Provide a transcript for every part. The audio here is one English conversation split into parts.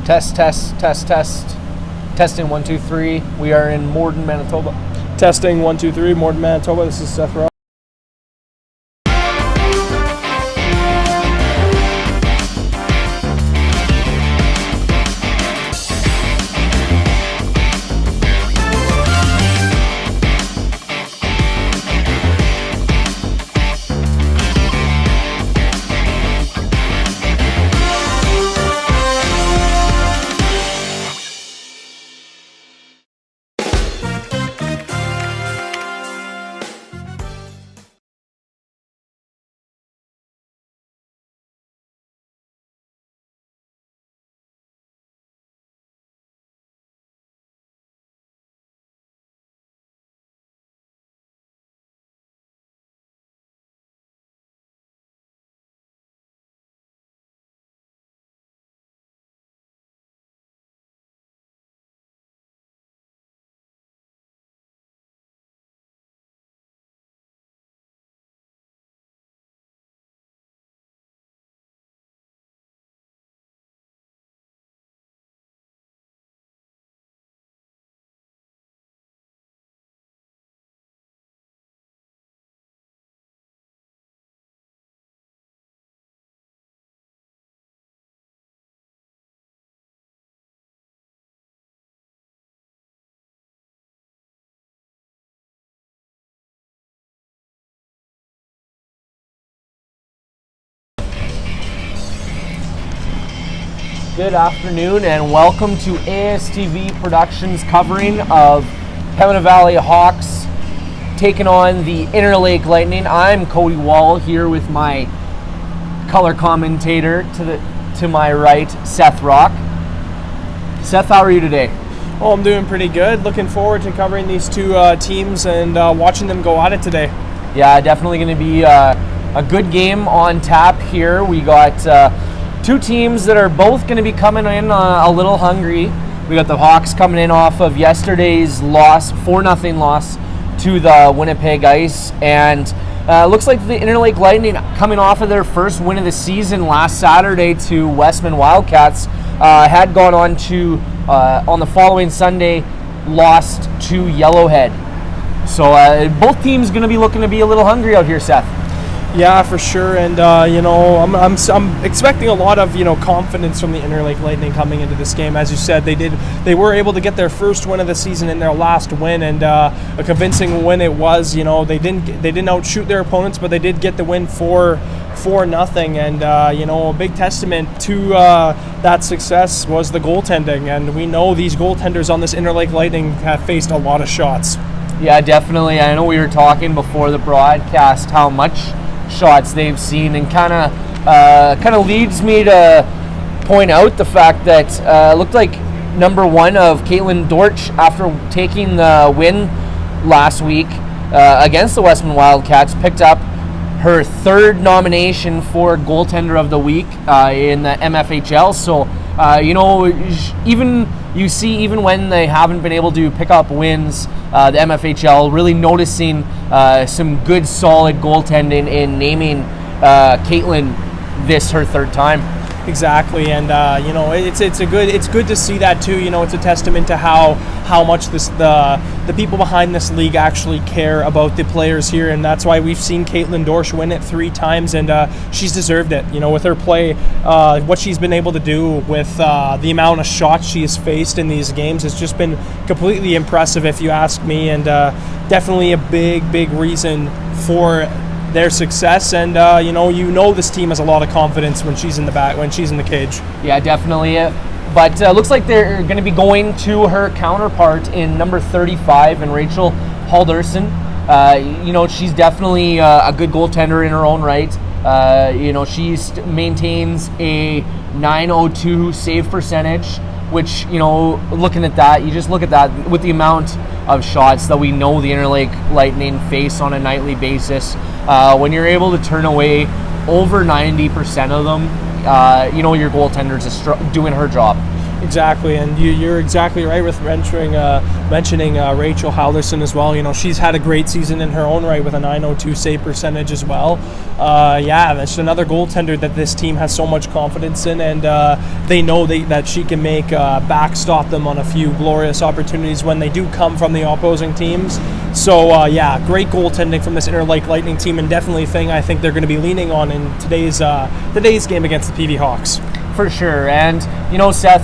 Test. Testing 1, 2, 3. We are in Morden, Manitoba. Testing 1, 2, 3. Morden, Manitoba. This is Seth Ross. Good afternoon and welcome to ASTV Productions covering of Pembina Valley Hawks taking on the Interlake Lightning. I'm Cody Wall here with my color commentator to my right, Seth Rock. Seth, how are you today? Oh, I'm doing pretty good. Looking forward to covering these two teams and watching them go at it today. Yeah, definitely going to be a good game on tap here. We got two teams that are both going to be coming in a little hungry. We got the Hawks coming in off of yesterday's loss, 4-0 loss to the Winnipeg Ice, and looks like the Interlake Lightning coming off of their first win of the season last Saturday to Westman Wildcats had gone on to on the following Sunday lost to Yellowhead. So both teams going to be looking to be a little hungry out here, Seth. Yeah, for sure, and I'm expecting a lot of confidence from the Interlake Lightning coming into this game. As you said, they were able to get their first win of the season in their last win, and a convincing win it was. They didn't outshoot their opponents, but they did get the win 4-0, and a big testament to that success was the goaltending, and we know these goaltenders on this Interlake Lightning have faced a lot of shots. Yeah, definitely. I know we were talking before the broadcast how much shots they've seen, and kind of leads me to point out the fact that looked like number one of Caitlin Dortch, after taking the win last week against the Westman Wildcats, picked up her third nomination for goaltender of the week in the MFHL. So even when they haven't been able to pick up wins, the MFHL really noticing some good solid goaltending in naming Caitlin this her third time. Exactly, and it's good to see that too. It's a testament to how much the people behind this league actually care about the players here, and that's why we've seen Caitlin Dorsch win it 3 times, and she's deserved it. With her play, what she's been able to do with the amount of shots she has faced in these games has just been completely impressive, if you ask me, and definitely a big reason for their success, and this team has a lot of confidence when she's in the cage. Yeah, definitely. But looks like they're going to be going to her counterpart in number 35, and Rachel Halderson. She's definitely a good goaltender in her own right. She maintains a .902 save percentage, which, looking at that, you just look at that with the amount of shots that we know the Interlake Lightning face on a nightly basis. When you're able to turn away over 90% of them, your goaltender's doing her job. Exactly, and you're exactly right with mentioning Rachel Halderson as well. You know, she's had a great season in her own right with a .902 save percentage as well. That's another goaltender that this team has so much confidence in, and they know that she can backstop them on a few glorious opportunities when they do come from the opposing teams. So great goaltending from this Interlake Lightning team, and definitely a thing I think they're going to be leaning on in today's game against the PV Hawks. For sure. And, Seth,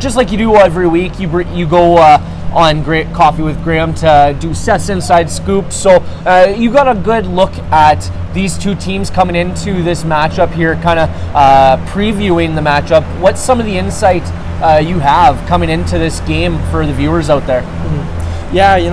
just like you do every week, you go on Great Coffee with Graham to do Seth's Inside Scoop. So you got a good look at these two teams coming into this matchup here, kind of previewing the matchup. What's some of the insight you have coming into this game for the viewers out there? Yeah, you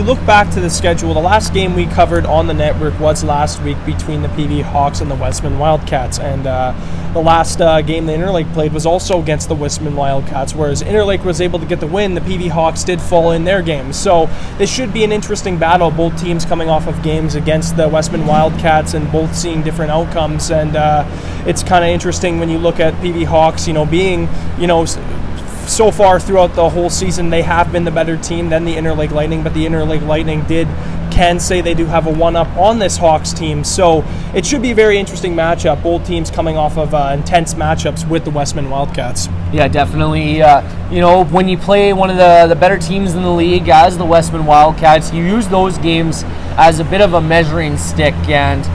look back to the schedule. The last game we covered on the network was last week between the PV Hawks and the Westman Wildcats, and the last game the Interlake played was also against the Westman Wildcats, whereas Interlake was able to get the win. The PV Hawks did fall in their games, so this should be an interesting battle. Both teams coming off of games against the Westman Wildcats and both seeing different outcomes, and it's kind of interesting when you look at PV Hawks, being, so far throughout the whole season, they have been the better team than the Interlake Lightning, but the Interlake Lightning can say they do have a one-up on this Hawks team. So it should be a very interesting matchup. Both teams coming off of intense matchups with the Westman Wildcats. Yeah, definitely. When you play one of the better teams in the league as the Westman Wildcats, you use those games as a bit of a measuring stick. And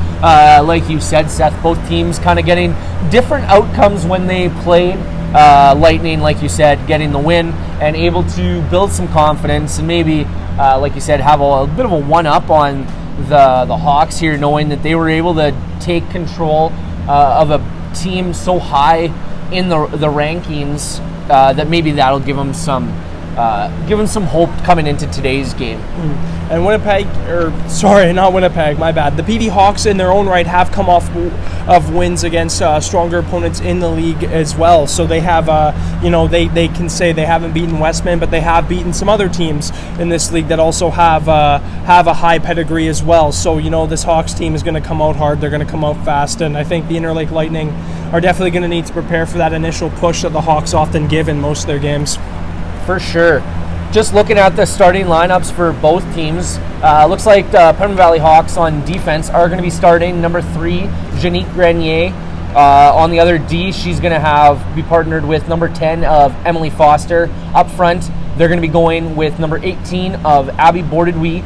like you said, Seth, both teams kind of getting different outcomes when they played. Lightning, like you said, getting the win and able to build some confidence and maybe, like you said, have a bit of a one-up on the Hawks here, knowing that they were able to take control of a team so high in the rankings that maybe that'll give them some hope coming into today's game. And not Winnipeg, my bad. The PV Hawks in their own right have come off of wins against stronger opponents in the league as well. So they have, they can say they haven't beaten Westman, but they have beaten some other teams in this league that also have a high pedigree as well. So, this Hawks team is going to come out hard. They're going to come out fast. And I think the Interlake Lightning are definitely going to need to prepare for that initial push that the Hawks often give in most of their games. For sure. Just looking at the starting lineups for both teams, looks like the Pembina Valley Hawks on defense are going to be starting number 3, Janique Grenier. On the other D, she's going to be partnered with number 10 of Emily Foster. Up front, they're going to be going with number 18 of Abby Bordeduy.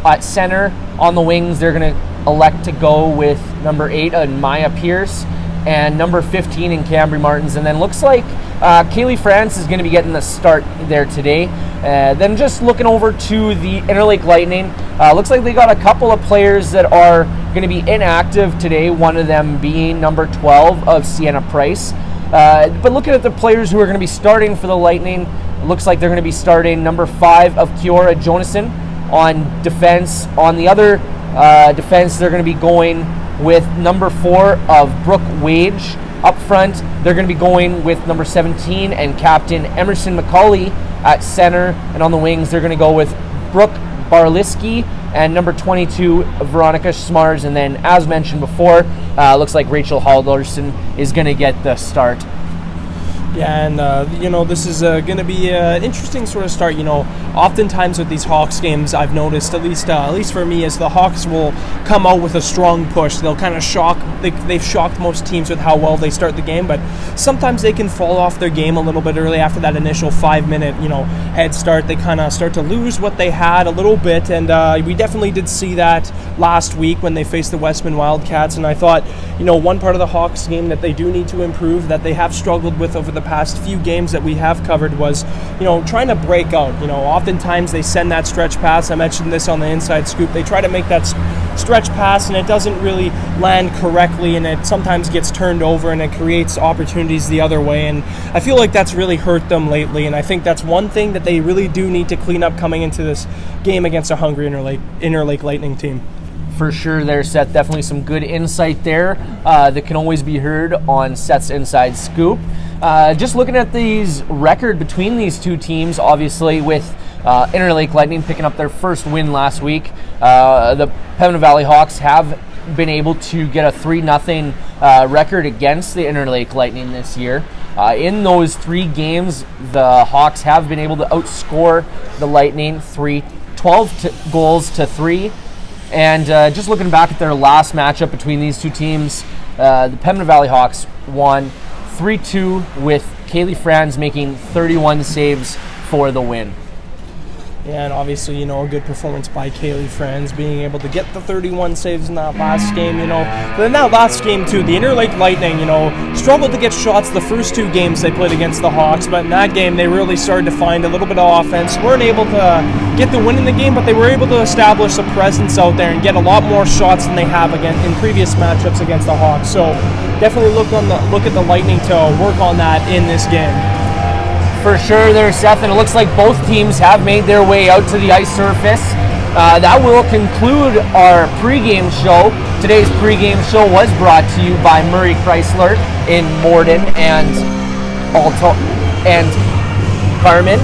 At center, on the wings, they're going to elect to go with number 8 Maya Pierce and number 15 in Cambry Martins. And then looks like Kaylee France is going to be getting the start there today. Then just looking over to the Interlake Lightning, looks like they got a couple of players that are going to be inactive today, one of them being number 12 of Sienna Price. But looking at the players who are going to be starting for the Lightning, it looks like they're going to be starting number 5 of Kiora Jonason on defense. On the other defense, they're going to be going with number 4 of Brooke Wage. Up front, they're going to be going with number 17 and captain Emerson McCauley at center. And on the wings, they're going to go with Brooke Barliski and number 22, Veronica Smars. And then, as mentioned before, looks like Rachel Halderson is going to get the start. Yeah, and this is going to be an interesting sort of start. Oftentimes with these Hawks games, I've noticed, at least for me, is the Hawks will come out with a strong push. They'll kind of shock. They've shocked most teams with how well they start the game, but sometimes they can fall off their game a little bit early after that initial 5-minute, head start. They kind of start to lose what they had a little bit, and we definitely did see that last week when they faced the Westman Wildcats. And I thought, one part of the Hawks game that they do need to improve, that they have struggled with over the past few games that we have covered, was trying to break out. Oftentimes they send that stretch pass. I mentioned this on the Inside Scoop. They try to make that stretch pass and it doesn't really land correctly, and it sometimes gets turned over and it creates opportunities the other way, and I feel like that's really hurt them lately. And I think that's one thing that they really do need to clean up coming into this game against a hungry Interlake Lightning team. For sure there, Seth. Definitely some good insight there that can always be heard on Seth's Inside Scoop. Just looking at these record between these two teams, obviously with Interlake Lightning picking up their first win last week. The Pembina Valley Hawks have been able to get a 3-0 record against the Interlake Lightning this year. In those 3 games, the Hawks have been able to outscore the Lightning 12 goals to 3. And just looking back at their last matchup between these two teams, the Pembina Valley Hawks won 3-2 with Kaylee Franz making 31 saves for the win. Yeah, and obviously, a good performance by Kaylee Franz, being able to get the 31 saves in that last game, But in that last game, too, the Interlake Lightning, struggled to get shots the first 2 games they played against the Hawks, but in that game, they really started to find a little bit of offense. Weren't able to get the win in the game, but they were able to establish a presence out there and get a lot more shots than they have again in previous matchups against the Hawks. So definitely look at the Lightning to work on that in this game. For sure there, Seth, and it looks like both teams have made their way out to the ice surface. That will conclude our pregame show. Today's pregame show was brought to you by Murray Chrysler in Morden and Carmen.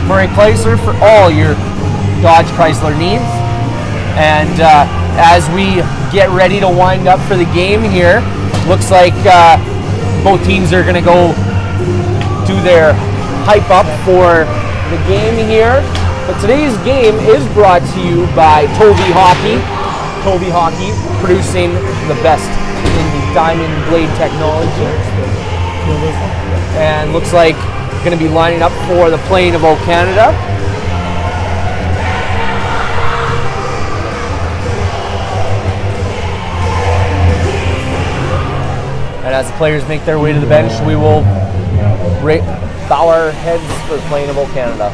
Murray Chrysler for all your Dodge Chrysler needs. And as we get ready to wind up for the game here, looks like both teams are going to go do their hype up for the game here. But today's game is brought to you by Tovey Hockey. Tovey Hockey, producing the best in the diamond blade technology. And looks like going to be lining up for the playing of Canada. And as the players make their way to the bench, we will bow our heads for the playing of Canada.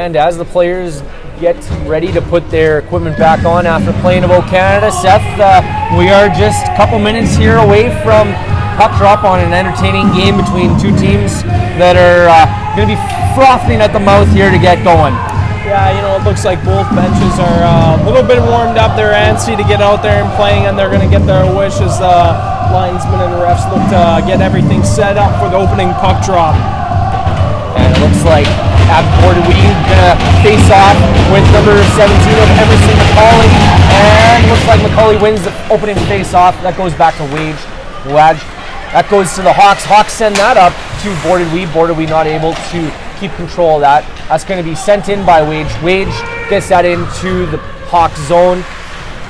And as the players get ready to put their equipment back on after playing of Canada, Seth, we are just a couple minutes here away from puck drop on an entertaining game between two teams that are going to be frothing at the mouth here to get going. Yeah, it looks like both benches are a little bit warmed up. They're antsy to get out there and playing, and they're going to get their wish as the linesmen and the refs look to get everything set up for the opening puck drop. And it looks like Abboard we gonna face off with number 17 of Emerson McCauley, and looks like McCauley wins the opening face-off. That goes back to Wadge. That goes to the Hawks. Hawks send that up to Boarded we not able to keep control of that. That's going to be sent in by Wage. Wage gets that into the Hawks zone.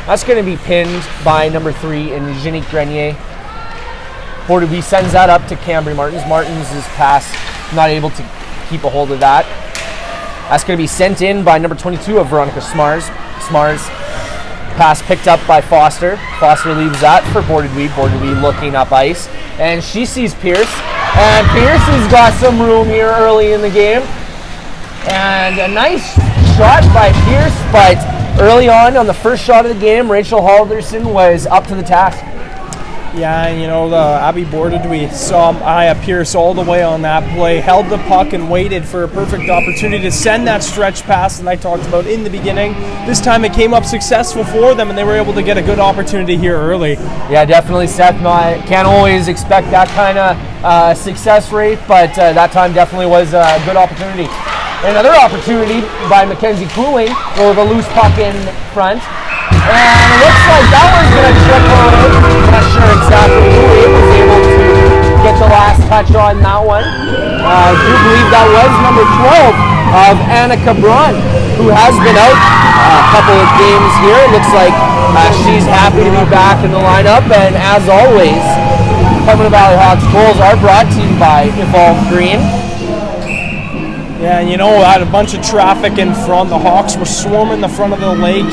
That's going to be pinned by number 3 in Jeannick Grenier. Boarded sends that up to Cambry Martins. Martins is pass, not able to keep a hold of that. That's going to be sent in by number 22 of Veronica Smars. Smars pass picked up by Foster. Foster leaves that for Boarded Wee looking up ice, and she sees Pierce, and Pierce has got some room here early in the game, and a nice shot by Pierce, but early on the first shot of the game, Rachel Halderson was up to the task. Yeah, and the Abby boarded. We saw Aya Pierce all the way on that play, held the puck and waited for a perfect opportunity to send that stretch pass that I talked about in the beginning. This time it came up successful for them, and they were able to get a good opportunity here early. Yeah, definitely, Seth. Can't always expect that kind of success rate, but that time definitely was a good opportunity. Another opportunity by Mackenzie Cooling with a loose puck in front. And it looks like that one's going to trip away. I'm not sure exactly who was able to get the last touch on that one. I do believe that was number 12 of Annika Braun, who has been out a couple of games here. It looks like she's happy to be back in the lineup. And as always, Pembina Valley Hawks goals are brought to you by Evolve Green. Yeah, and had a bunch of traffic in front. The Hawks were swarming the front of the lake.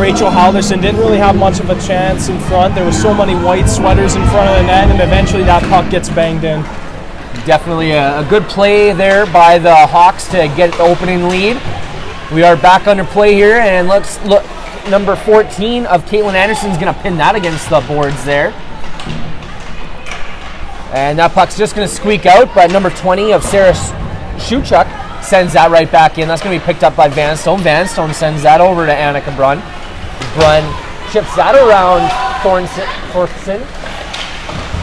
Rachel Halderson didn't really have much of a chance in front. There were so many white sweaters in front of the net, and eventually that puck gets banged in. Definitely a good play there by the Hawks to get the opening lead. We are back under play here, and let's look. Number 14 of Caitlin Anderson is going to pin that against the boards there. And that puck's just going to squeak out, but number 20 of Sarah Shuchuk sends that right back in. That's going to be picked up by Vanstone. Vanstone sends that over to Annika Brunn. Brunn chips that around Thorson.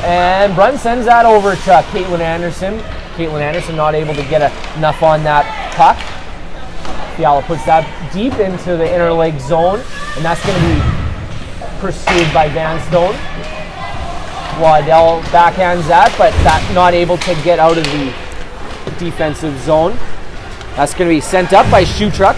And Brunn sends that over to Caitlin Anderson. Caitlin Anderson not able to get enough on that puck. Fiala puts that deep into the Interlake zone, and that's going to be pursued by Vanstone. Waddell backhands that, but not able to get out of the defensive zone. That's going to be sent up by Shuchuk.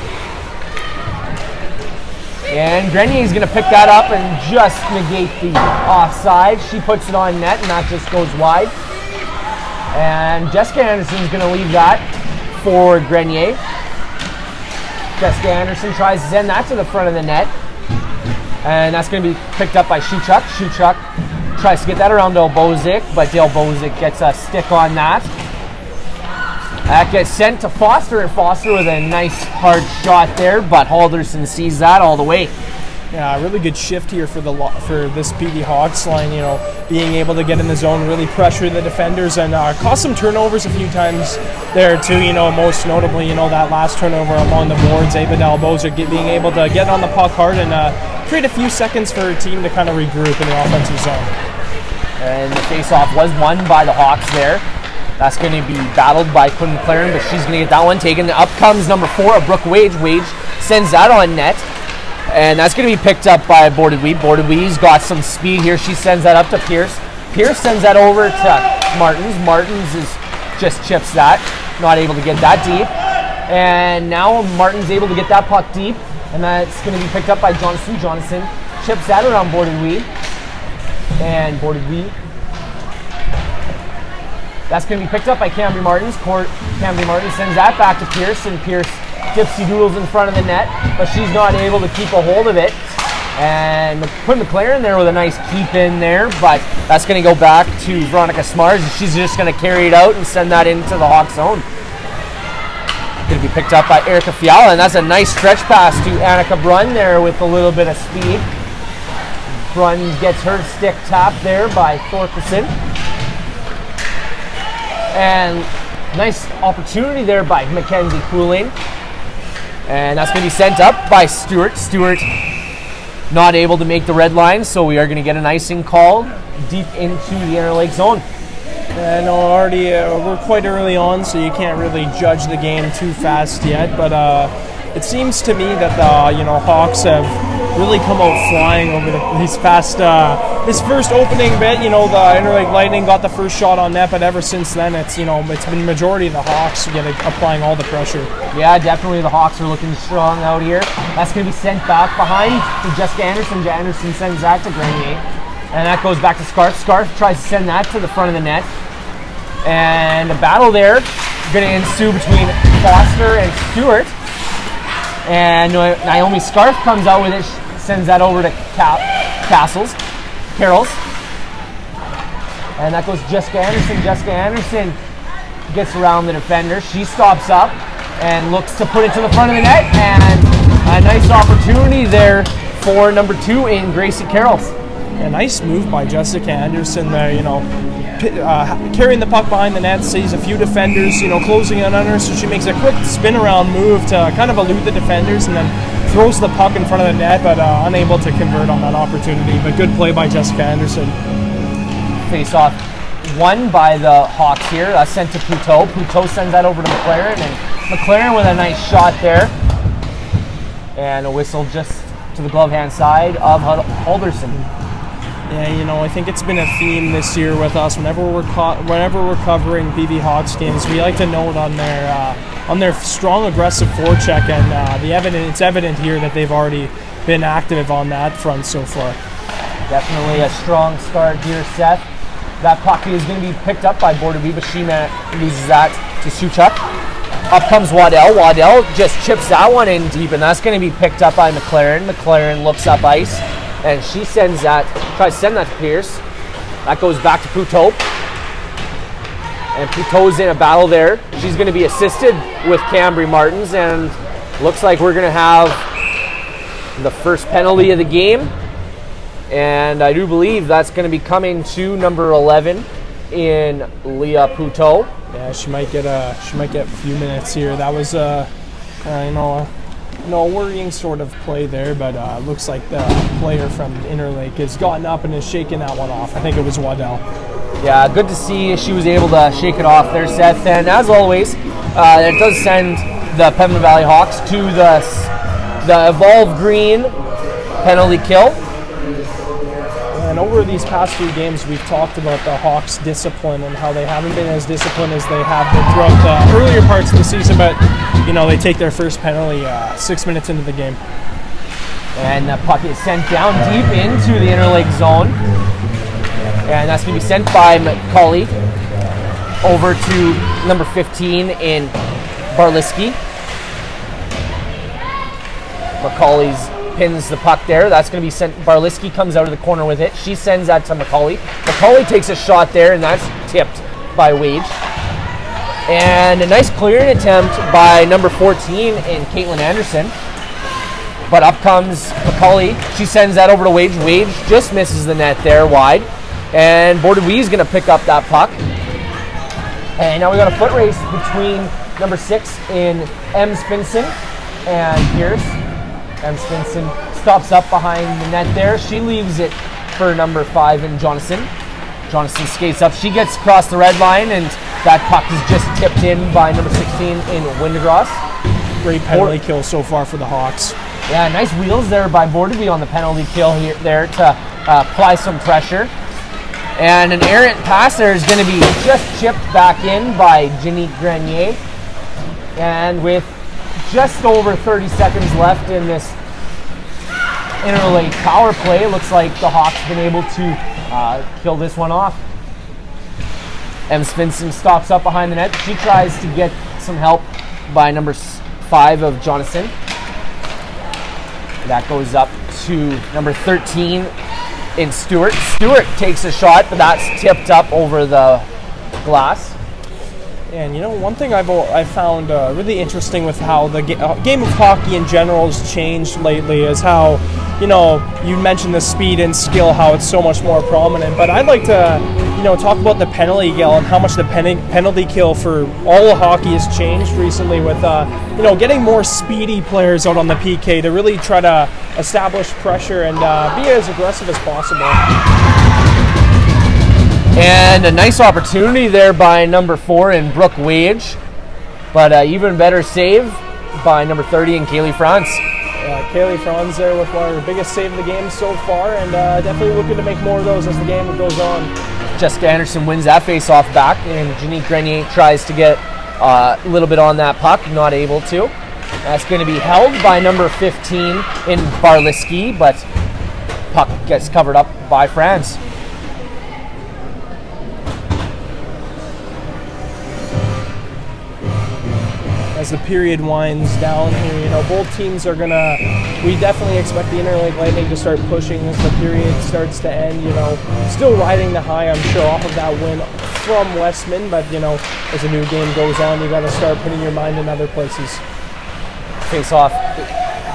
And Grenier is going to pick that up and just negate the offside. She puts it on net, and that just goes wide. And Jessica Anderson is going to leave that for Grenier. Jessica Anderson tries to send that to the front of the net. And that's going to be picked up by Shuchuk. Shuchuk tries to get that around Dale Bozic, but Dale Bozic gets a stick on that. That gets sent to Foster, and Foster with a nice hard shot there, but Halderson sees that all the way. Yeah, a really good shift here for this PD Hawks line, being able to get in the zone, really pressure the defenders, and cause some turnovers a few times there too, most notably, that last turnover along the boards, Ava Dale Bozic being able to get on the puck hard and create a few seconds for her team to kind of regroup in the offensive zone. And the face-off was won by the Hawks there. That's going to be battled by Quinn McLaren, but she's going to get that one taken. Up comes number 4 of Brooke Wage. Wage sends that on net, and that's going to be picked up by Boarded Wee. Boarded Wee's got some speed here. She sends that up to Pierce. Pierce sends that over to Martins. Martins just chips that, not able to get that deep. And now Martin's able to get that puck deep, and that's going to be picked up by Johnson. Johnson chips that around Boarded Wee. And Boarded Wee. That's going to be picked up by Camby Martins. Camby Martins sends that back to Pierce, and Pierce dipsy doodles in front of the net, but she's not able to keep a hold of it. And Quinn McLaren there with a nice keep in there, but that's going to go back to Veronica Smars, and she's just going to carry it out and send that into the Hawks zone. Going to be picked up by Erica Fiala, and that's a nice stretch pass to Annika Brunn there with a little bit of speed. Brunn gets her stick tapped there by Thorkerson. And nice opportunity there by Mackenzie Cooling. And that's going to be sent up by Stewart. Stewart not able to make the red line, so we are going to get an icing call deep into the Interlake zone. And already we're quite early on, so you can't really judge the game too fast yet. But it seems to me that the Hawks have really come out flying over these past this first opening bit. The Interlake Lightning got the first shot on net, but ever since then it's been the majority of the Hawks applying all the pressure. Yeah, definitely the Hawks are looking strong out here. That's going to be sent back behind to Jessica Anderson. Anderson sends that to Grenier, and that goes back to Scarf. Scarf tries to send that to the front of the net, and a battle there going to ensue between Foster and Stewart. And Naomi Scarf comes out with it, sends that over to Carols. And that goes Jessica Anderson. Jessica Anderson gets around the defender. She stops up and looks to put it to the front of the net. And a nice opportunity there for number 2 in Gracie Carols. A nice move by Jessica Anderson there, carrying the puck behind the net, sees a few defenders, closing in on her, so she makes a quick spin around move to kind of elude the defenders and then throws the puck in front of the net, but unable to convert on that opportunity. But good play by Jessica Anderson. Face off won by the Hawks here, sent to Poutot. Poutot sends that over to McLaren, and McLaren with a nice shot there. And a whistle just to the glove hand side of Alderson. Yeah, I think it's been a theme this year with us. Whenever we're covering BV Hawks games, we like to note on their strong aggressive forecheck, and it's evident here that they've already been active on that front so far. Definitely a strong start here, Seth. That puck is going to be picked up by Borderby, but she loses that to Suchuk. Up comes Waddell. Waddell just chips that one in deep, and that's going to be picked up by McLaren. McLaren looks up ice, and she tries to send that to Pierce. That goes back to Poutot. And Pouto's in a battle there. She's going to be assisted with Cambry Martins, and looks like we're going to have the first penalty of the game. And I do believe that's going to be coming to number 11 in Leah Poutot. Yeah, she might get a few minutes here. That was a worrying sort of play there, but looks like the player from Interlake has gotten up and is shaking that one off. I think it was Waddell. Yeah, good to see she was able to shake it off there, Seth. And as always, it does send the Pembina Valley Hawks to the Evolve Green penalty kill. And over these past few games, we've talked about the Hawks' discipline and how they haven't been as disciplined as they have been throughout the earlier parts of the season. But, they take their first penalty 6 minutes into the game. And the puck is sent down deep into the Interlake zone. And that's going to be sent by McCauley over to number 15 in Barliski. McCauley's pins the puck there. That's going to be sent. Barliski comes out of the corner with it. She sends that to McCauley. McCauley takes a shot there, and that's tipped by Wage. And a nice clearing attempt by number 14 in Caitlin Anderson. But up comes McCauley. She sends that over to Wage. Wage just misses the net there wide. And Bordeaux is going to pick up that puck. And now we got a foot race between number 6 in Ems Finson and Pierce. Ems Finson stops up behind the net there. She leaves it for number 5 in Jonathan. Jonathan skates up. She gets across the red line, and that puck is just tipped in by number 16 in Windegross. Great penalty kill so far for the Hawks. Yeah, nice wheels there by Borderby on the penalty kill there to apply some pressure. And an errant pass there is going to be just chipped back in by Janique Grenier. And with just over 30 seconds left in this Interlake power play, looks like the Hawks been able to kill this one off. Ems Finson stops up behind the net. She tries to get some help by number 5 of Jonathan. That goes up to number 13 in Stewart. Stewart takes a shot, but that's tipped up over the glass. And one thing I've found really interesting with how the game of hockey in general has changed lately is how, you mentioned the speed and skill, how it's so much more prominent. But I'd like to, talk about the penalty kill and how much the penalty kill for all of hockey has changed recently with, getting more speedy players out on the PK to really try to establish pressure and be as aggressive as possible. And a nice opportunity there by number 4 in Brooke Wage, but even better save by number 30 in Kaylee Franz. Yeah, Kaylee Franz there with one of her biggest save of the game so far, and definitely looking to make more of those as the game goes on. Jessica Anderson wins that face-off back, and Janique Grenier tries to get a little bit on that puck, not able to. That's going to be held by number 15 in Barliski, but puck gets covered up by Franz. As the period winds down here, both teams are we definitely expect the Interlake Lightning to start pushing as the period starts to end, still riding the high, I'm sure, off of that win from Westman, but, as a new game goes on, you got to start putting your mind in other places. Face-off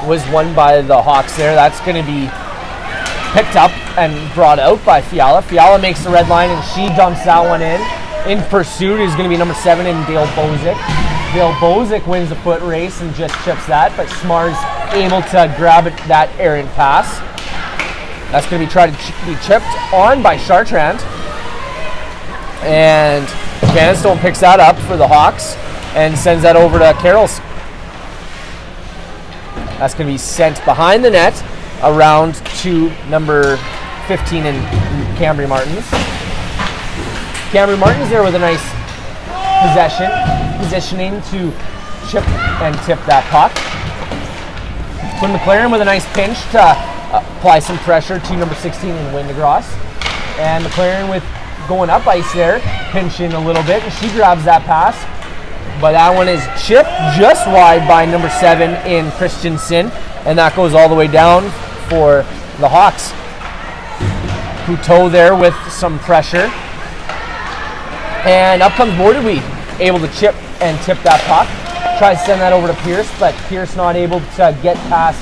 was won by the Hawks there. That's going to be picked up and brought out by Fiala. Fiala makes the red line, and she dumps that one in. In pursuit is going to be number 7 in Dale Bozic. Dale Bozic wins the foot race and just chips that, but Smar's able to grab it, that errant pass. That's going to be tried to be chipped on by Chartrand. And Vanstone picks that up for the Hawks and sends that over to Carroll's. That's going to be sent behind the net around to number 15 in Cambry Martins. Cambry Martins there with a nice positioning to chip and tip that puck. Quinn McLaren with a nice pinch to apply some pressure to number 16 in Windegross. And McLaren with going up ice there, pinching a little bit, and she grabs that pass. But that one is chipped just wide by number 7 in Christensen, and that goes all the way down for the Hawks. Couteau there with some pressure. And up comes Bordewy, able to chip and tip that puck. Tries to send that over to Pierce, but Pierce not able to get past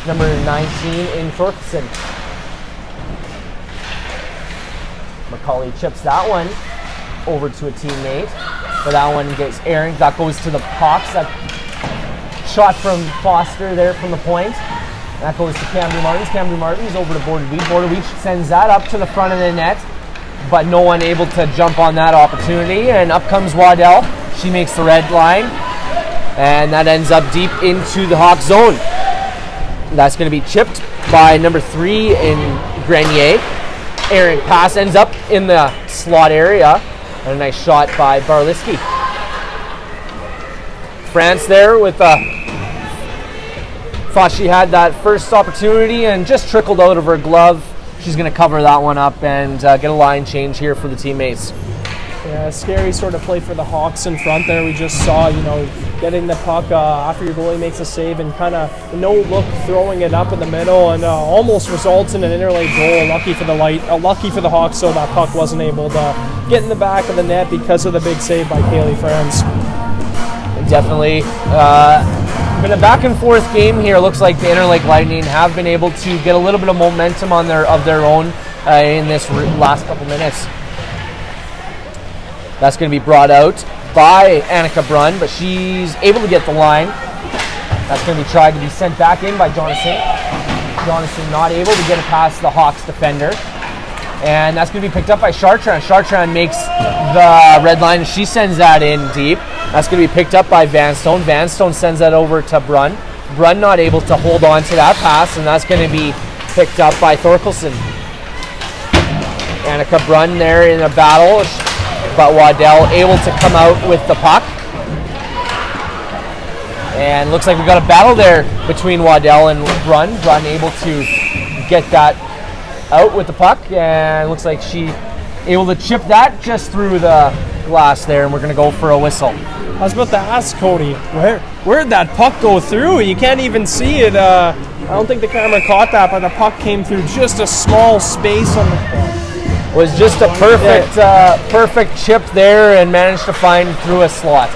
number 19 in Thorkelson. McCauley chips that one over to a teammate, but that one gets errant. That goes to the Hawks. That shot from Foster there from the point. That goes to Cambry Martins. Cambry Martins over to Bordewy. Bordewy sends that up to the front of the net, but no one able to jump on that opportunity. And up comes Waddell. She makes the red line, and that ends up deep into the Hawk zone. That's going to be chipped by number 3 in Grenier. Errant pass ends up in the slot area, and a nice shot by Barliski. France there with thought she had that first opportunity and just trickled out of her glove. She's going to cover that one up and get a line change here for the teammates. Yeah, scary sort of play for the Hawks in front there. We just saw, getting the puck after your goalie makes a save and kind of no look throwing it up in the middle, and almost results in an Interlake goal. Lucky for the Hawks, so that puck wasn't able to get in the back of the net because of the big save by Kaylee Franz. Definitely been a back and forth game here. Looks like the Interlake Lightning have been able to get a little bit of momentum of their own in this last couple minutes. That's going to be brought out by Annika Brunn, but she's able to get the line. That's going to be tried to be sent back in by Jonathan. Jonathan not able to get it past the Hawks defender. And that's going to be picked up by Chartrand. Chartrand makes the red line. She sends that in deep. That's going to be picked up by Vanstone. Vanstone sends that over to Brunn. Brunn not able to hold on to that pass, and that's going to be picked up by Thorkelson. Annika Brunn there in a battle, but Waddell able to come out with the puck. And looks like we've got a battle there between Waddell and Brunn. Brunn able to get that out with the puck, and looks like she able to chip that just through the glass there, and we're going to go for a whistle. I was about to ask Cody, where'd that puck go through? You can't even see it. I don't think the camera caught that, but the puck came through just a small space on the puck. Was just a perfect chip there and managed to find through a slot.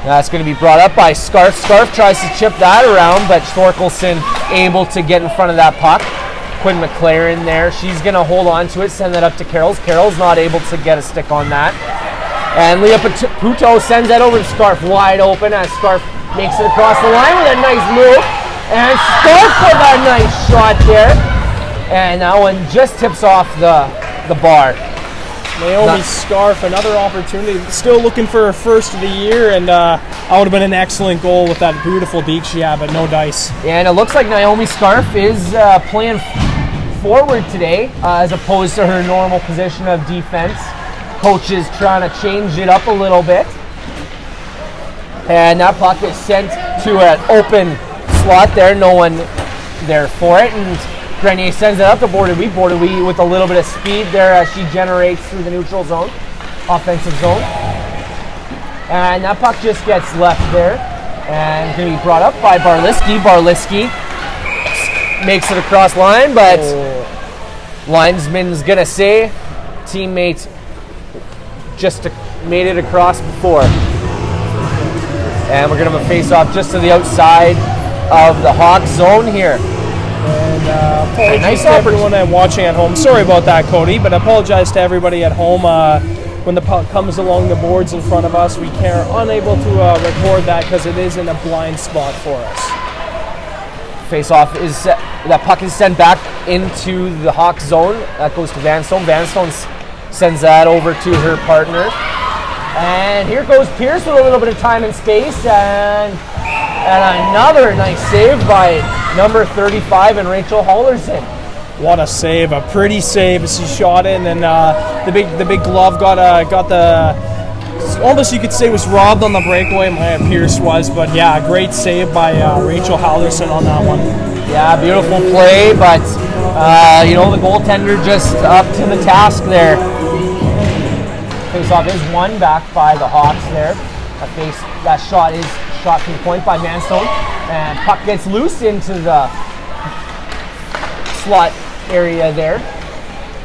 That's going to be brought up by Scarf. Scarf tries to chip that around, but Thorkelson able to get in front of that puck. Quinn McLaren there. She's going to hold on to it, send that up to Carroll's. Carroll's not able to get a stick on that. And Leah Puto sends that over to Scarf wide open as Scarf makes it across the line with a nice move. And Scarf with a nice shot there. And that one just tips off the bar. Naomi Scarf, another opportunity. Still looking for her first of the year, and that would have been an excellent goal with that beautiful deke she had, but no dice. Yeah, and it looks like Naomi Scarf is playing forward today as opposed to her normal position of defense. Coach is trying to change it up a little bit. And that puck is sent to an open slot there. No one there for it. And Grenier sends it up to Bordewy. Bordewy with a little bit of speed there as she generates through the neutral zone, offensive zone. And that puck just gets left there and going to be brought up by Barliski. Barliski makes it across line, but linesman's going to say teammate just made it across before. And we're going to have a face-off just to the outside of the Hawk zone here. And apologies nice to everyone watching at home. Sorry about that, Cody, but apologize to everybody at home. When the puck comes along the boards in front of us, we are unable to record that because it is in a blind spot for us. Face-off is set. That puck is sent back into the Hawks zone. That goes to Vanstone. Vanstone sends that over to her partner. And here goes Pierce with a little bit of time and space. And another nice save by number 35 and Rachel Hallerson. What a save, a pretty save as she shot in, and the big glove got the, almost you could say was robbed on the breakaway. Maya Pierce was, but yeah, a great save by Rachel Hallerson on that one. Yeah, beautiful play, but the goaltender just up to the task there. Face-off is won back by the Hawks there. That shot is shot from the point by Manstone, and puck gets loose into the slot area there.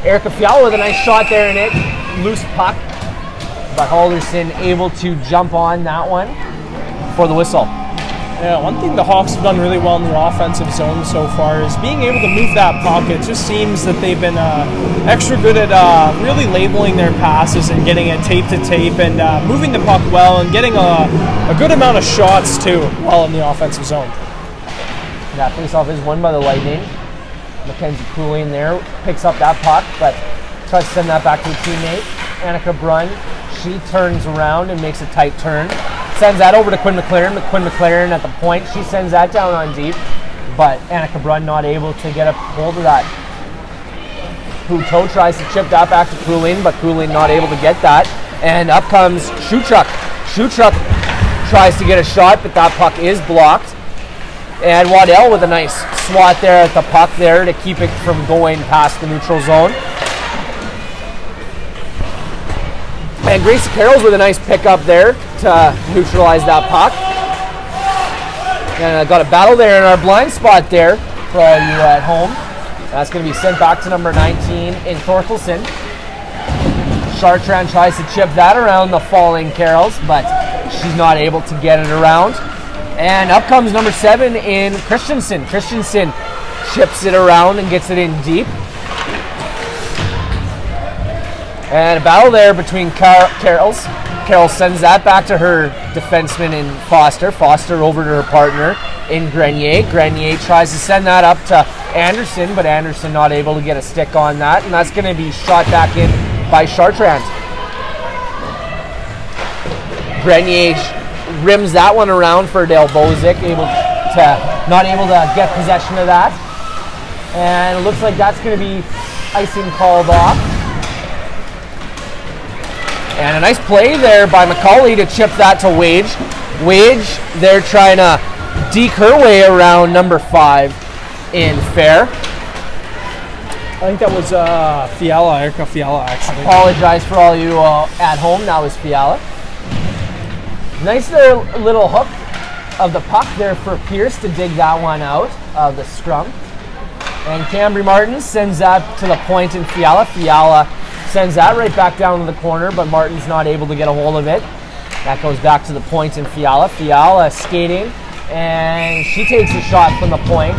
Erica Fiala with a nice shot there in it. Loose puck, but Hallerson able to jump on that one for the whistle. Yeah, one thing the Hawks have done really well in the offensive zone so far is being able to move that puck. It just seems that they've been extra good at really labeling their passes and getting it tape to tape and moving the puck well and getting a good amount of shots too while in the offensive zone. That face-off is won by the Lightning. Mackenzie Cooling there picks up that puck, but tries to send that back to a teammate. Annika Brunn, she turns around and makes a tight turn. Sends that over to Quinn McLaren. Quinn McLaren at the point. She sends that down on deep, but Annika Brunn not able to get a hold of that. Puto tries to chip that back to Cooling, but Cooling not able to get that. And up comes Shuchuk. Shuchuk tries to get a shot, but that puck is blocked. And Waddell with a nice swat there at the puck there to keep it from going past the neutral zone. And Gracie Carrolls with a nice pickup there to neutralize that puck. And I got a battle there in our blind spot there for all you at home. That's going to be sent back to number 19 in Thorkelson. Chartrand tries to chip that around the falling Carrolls, but she's not able to get it around. And up comes number 7 in Christensen. Christensen chips it around and gets it in deep. And a battle there between Carrolls. Carroll sends that back to her defenseman in Foster. Foster over to her partner in Grenier. Grenier tries to send that up to Anderson, but Anderson not able to get a stick on that. And that's going to be shot back in by Chartrand. Grenier rims that one around for Dale Bozic, not able to get possession of that. And it looks like that's going to be icing called off. And a nice play there by McCauley to chip that to Wage. Wage, they're trying to deke her way around number 5 in Fair. I think that was Fiala, Erica Fiala, actually. Apologize for all you at home. That was Fiala. Nice little hook of the puck there for Pierce to dig that one out of the scrum. And Cambry Martin sends that to the point in Fiala. Fiala sends that right back down to the corner, but Martin's not able to get a hold of it. That goes back to the point in Fiala. Fiala skating, and she takes a shot from the point.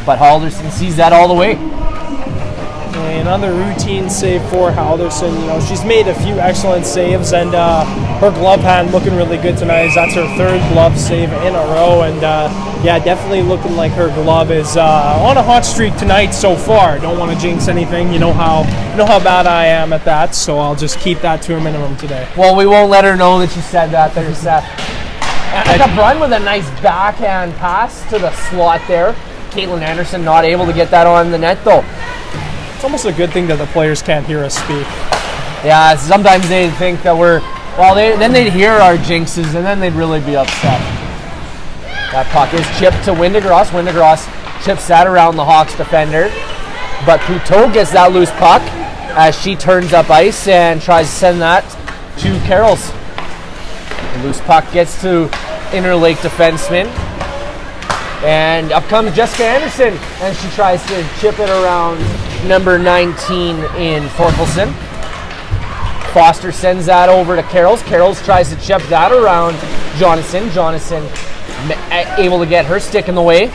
But Halderson sees that all the way. Another routine save for Halderson. She's made a few excellent saves, and her glove hand looking really good tonight. That's her 3rd glove save in a row, and definitely looking like her glove is on a hot streak tonight so far. Don't want to jinx anything. You know how bad I am at that, so I'll just keep that to a minimum today. Well, we won't let her know that you said that there, Seth. And a run with a nice backhand pass to the slot there. Caitlin Anderson not able to get that on the net though. It's almost a good thing that the players can't hear us speak. Yeah, sometimes they think that then they'd hear our jinxes and then they'd really be upset. That puck is chipped to Windegross. Windegross chips that around the Hawks defender. But Puto gets that loose puck as she turns up ice and tries to send that to Carrolls. The loose puck gets to Interlake defenseman. And up comes Jessica Anderson, and she tries to chip it around number 19 in Thorkelson. Foster sends that over to Carrolls. Carrolls tries to chip that around Jonathan. Jonathan able to get her stick in the way.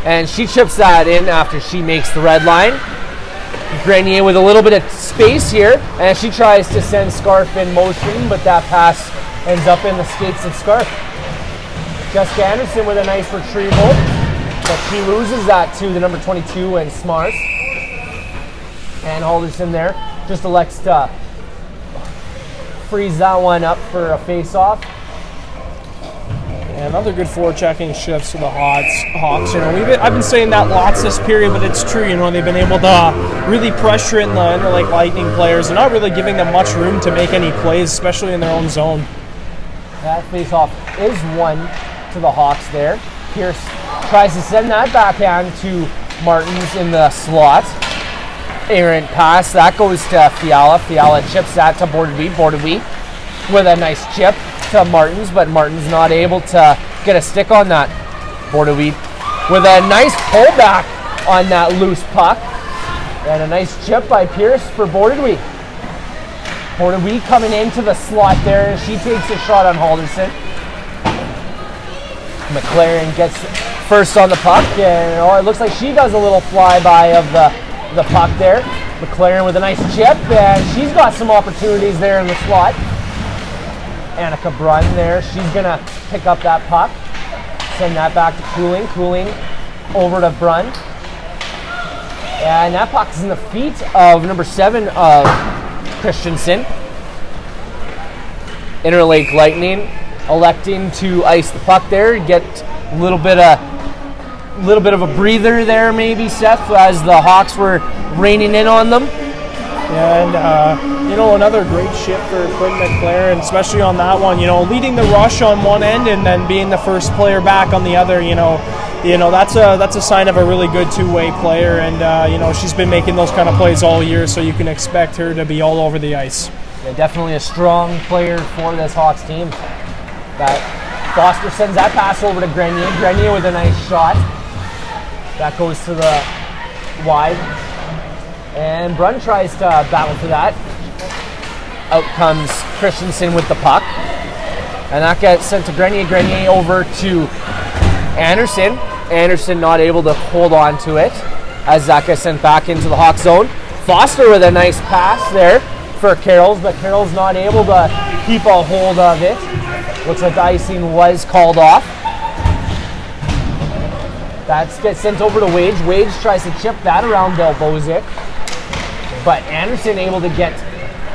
and she chips that in after she makes the red line. Grenier with a little bit of space here, and she tries to send Scarf in motion, but that pass ends up in the skates of Scarf. Jessica Anderson with a nice retrieval, but she loses that to the number 22 and Smars. And Halderson there just elects to freeze that one up for a face-off. And another good forechecking shifts for the Hawks. You know, I've been saying that lots this period, but it's true. You know, they've been able to really pressure in the Interlake Lightning players. They're not really giving them much room to make any plays, especially in their own zone. That face-off is won to the Hawks there. Pierce tries to send that backhand to Martins in the slot. Errant pass, that goes to Fiala. Fiala chips that to Bordewee with a nice chip to Martins, but Martins not able to get a stick on that. Bordewee with a nice pullback on that loose puck. And a nice chip by Pierce for Bordewee. Bordewee coming into the slot there, and she takes a shot on Halderson. McLaren gets first on the puck, and it looks like she does a little flyby of the puck there. McLaren with a nice chip, and she's got some opportunities there in the slot. Annika Brunn there, she's gonna pick up that puck, send that back to Cooling over to Brunn. And that puck is in the feet of number 7 of Christensen. Interlake Lightning electing to ice the puck there, get a little bit of a breather there maybe, Seth, as the Hawks were raining in on them. And, another great shift for Quinn McLaren, especially on that one, leading the rush on one end and then being the first player back on the other, that's a sign of a really good two-way player, and, she's been making those kind of plays all year, so you can expect her to be all over the ice. Yeah, definitely a strong player for this Hawks team. Foster sends that pass over to Grenier. Grenier with a nice shot. That goes to the wide. And Brunn tries to battle for that. Out comes Christensen with the puck. And that gets sent to Grenier. Grenier over to Anderson. Anderson not able to hold on to it as that gets sent back into the Hawk zone. Foster with a nice pass there for Carrolls, but Carrolls not able to keep a hold of it. Looks like the icing was called off. That gets sent over to Wage. Wage tries to chip that around Del Bozic, but Anderson able to get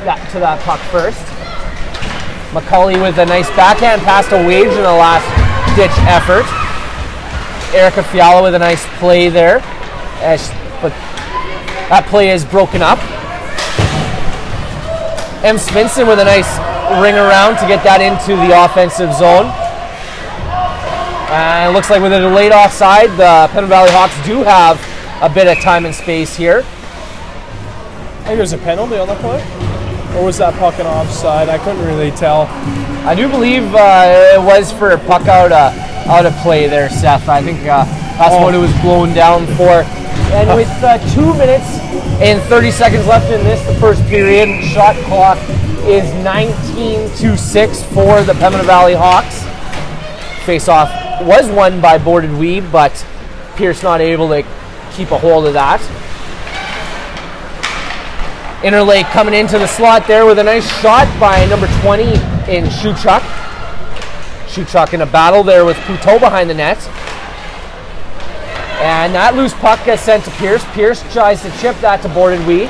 that to that puck first. McCulley with a nice backhand pass to Wage in the last ditch effort. Erica Fiala with a nice play there, but that play is broken up. M. Svensson with a nice ring around to get that into the offensive zone. And it looks like with a delayed offside, the Pembina Valley Hawks do have a bit of time and space here. I think there's a penalty on the play. Or was that puck an offside? I couldn't really tell. I do believe it was for puck out of play there, Seth. I think that's what it was blown down for. And with 2 minutes and 30 seconds left in the first period, shot clock is 19-6 for the Pembina Valley Hawks. Face-off was won by Bordewee, but Pierce not able to keep a hold of that. Interlake coming into the slot there with a nice shot by number 20 in Shuchuk. Shuchuk in a battle there with Couteau behind the net. And that loose puck gets sent to Pierce. Pierce tries to chip that to Bordewee.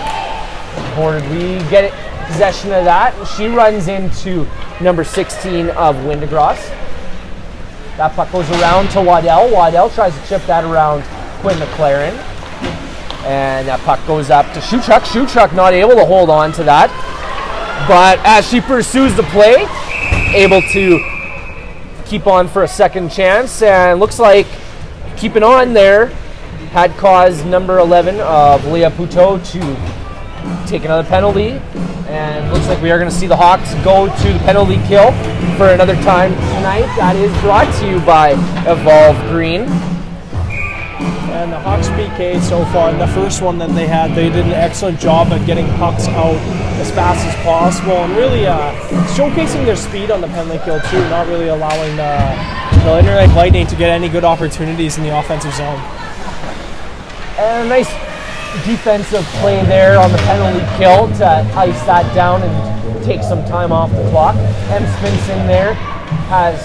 Bordewee get possession of that. She runs into number 16 of Windegross. That puck goes around to Waddell. Waddell tries to chip that around Quinn McLaren. And that puck goes up to Shuchuk. Shuchuk not able to hold on to that. But as she pursues the play, able to keep on for a second chance. And looks like keeping on there had caused number 11 of Leah Poutot to take another penalty. And looks like we are going to see the Hawks go to the penalty kill for another time tonight. That is brought to you by Evolve Green. And the Hawks PK so far, in the first one that they had, they did an excellent job at getting pucks out as fast as possible and really showcasing their speed on the penalty kill too, not really allowing the Interlake Lightning to get any good opportunities in the offensive zone. And a nice defensive play there on the penalty kill to ice that down and take some time off the clock. M. Svensson there has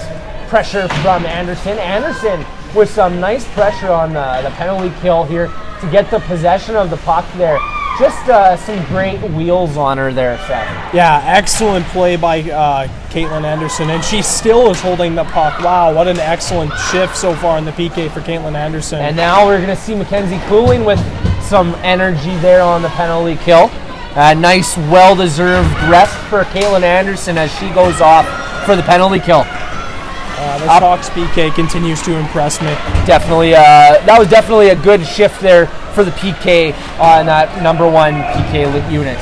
pressure from Anderson. Anderson with some nice pressure on the penalty kill here to get the possession of the puck there. Just some great wheels on her there, Seth. Yeah, excellent play by Caitlin Anderson, and she still is holding the puck. Wow, what an excellent shift so far in the PK for Caitlin Anderson. And now we're going to see Mackenzie Cooling with some energy there on the penalty kill. A nice, well-deserved rest for Caitlin Anderson as she goes off for the penalty kill. The Hawks PK continues to impress me. Definitely, that was definitely a good shift there for the PK on that number 1 PK unit.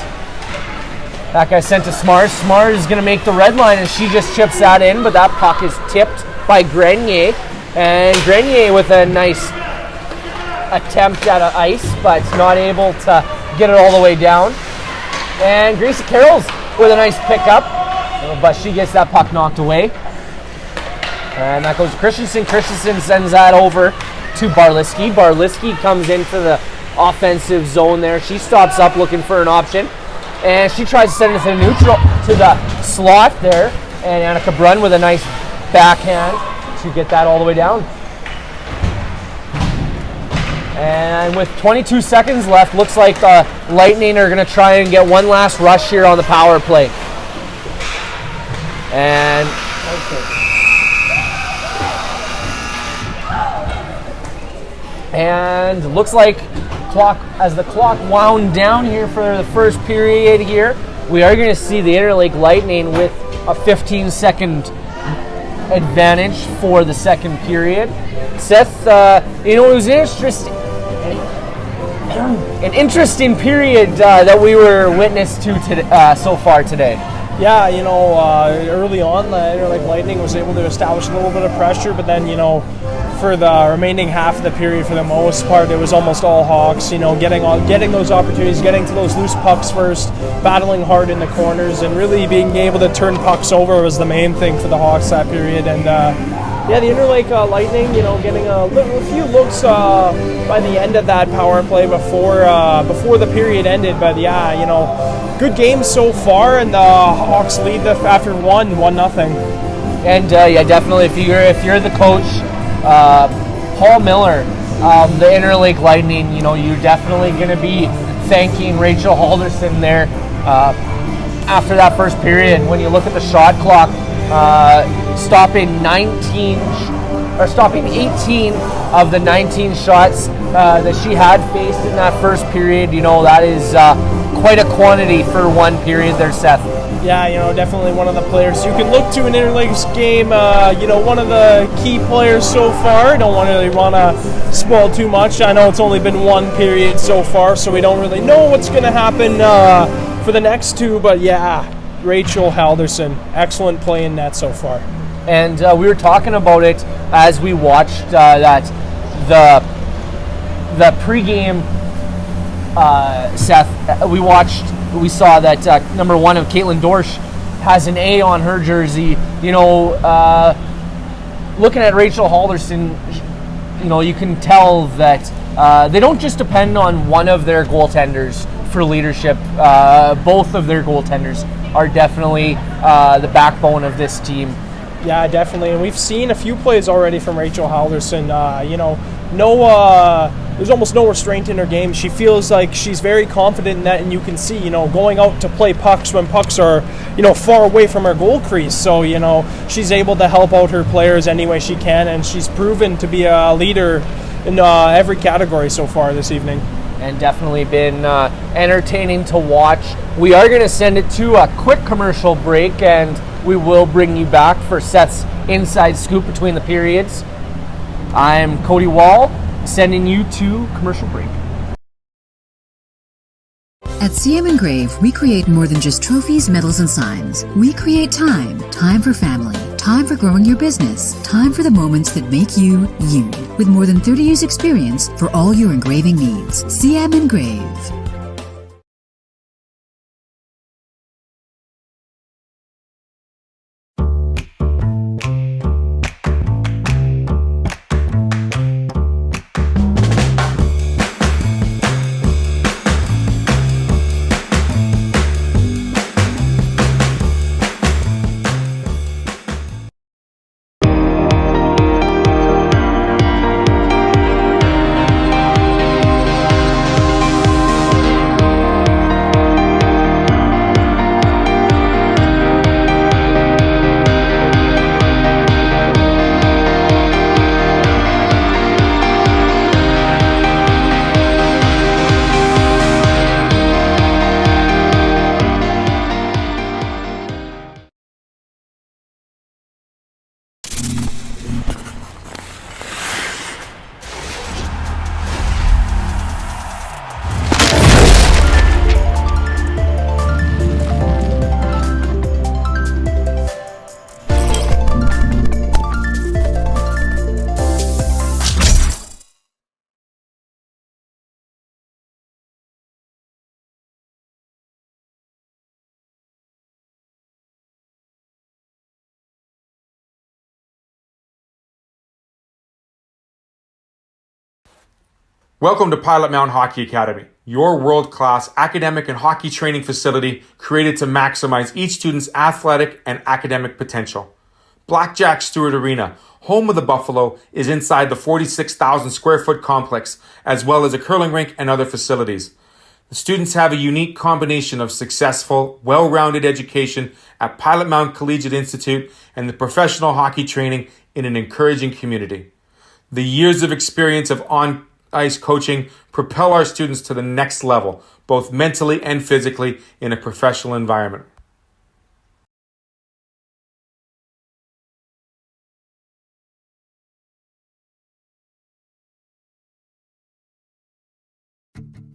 That guy sent to Smars. Smars is going to make the red line, and she just chips that in, but that puck is tipped by Grenier. And Grenier with a nice attempt at an ice, but not able to get it all the way down. And Gracie Carroll's with a nice pickup, but she gets that puck knocked away. And that goes to Christensen. Christensen sends that over to Barliski. Barliski comes into the offensive zone there. She stops up looking for an option. And she tries to send it to the neutral, to the slot there. And Annika Brunn with a nice backhand to get that all the way down. And with 22 seconds left, looks like the Lightning are going to try and get one last rush here on the power play. And And looks like as the clock wound down here for the first period here, we are going to see the Interlake Lightning with a 15-second advantage for the second period. Seth, it was an interesting period that we were witness to so far today. Yeah, early on, the Interlake Lightning was able to establish a little bit of pressure, but then, for the remaining half of the period, for the most part, it was almost all Hawks, getting those opportunities, getting to those loose pucks first, battling hard in the corners, and really being able to turn pucks over was the main thing for the Hawks that period. And the Interlake Lightning, getting a few looks by the end of that power play before the period ended. But good game so far, and the Hawks lead after 1-0. And definitely, if you're the coach, Paul Miller, the Interlake Lightning, you're definitely going to be thanking Rachel Halderson there after that first period. When you look at the shot clock, stopping 18 of the 19 shots that she had faced in that first period, that is quite a quantity for one period there, Seth. Yeah, definitely one of the players you can look to in Interlake's game. One of the key players so far. Don't really want to spoil too much. I know it's only been one period so far, so we don't really know what's going to happen for the next two. But yeah, Rachel Halderson, excellent play in net so far. And we were talking about it as we watched the pregame. Seth, we saw that number 1 of Caitlin Dorsch has an A on her jersey. Looking at Rachel Halderson, you can tell that they don't just depend on one of their goaltenders for leadership. Both of their goaltenders are definitely the backbone of this team. Yeah, definitely. And we've seen a few plays already from Rachel Halderson. There's almost no restraint in her game. She feels like she's very confident in that, and you can see, going out to play pucks when pucks are, far away from her goal crease. So, she's able to help out her players any way she can, and she's proven to be a leader in every category so far this evening. And definitely been entertaining to watch. We are going to send it to a quick commercial break, and we will bring you back for Seth's Inside Scoop between the periods. I'm Cody Wall, sending you to commercial break. At CM Engrave, we create more than just trophies, medals, and signs. We create time. Time for family. Time for growing your business. Time for the moments that make you, you. With more than 30 years experience for all your engraving needs. CM Engrave. Welcome to Pilot Mountain Hockey Academy, your world-class academic and hockey training facility created to maximize each student's athletic and academic potential. Blackjack Stewart Arena, home of the Buffalo, is inside the 46,000 square foot complex, as well as a curling rink and other facilities. The students have a unique combination of successful, well-rounded education at Pilot Mountain Collegiate Institute and the professional hockey training in an encouraging community. The years of experience of on-ice coaching propel our students to the next level, both mentally and physically, in a professional environment.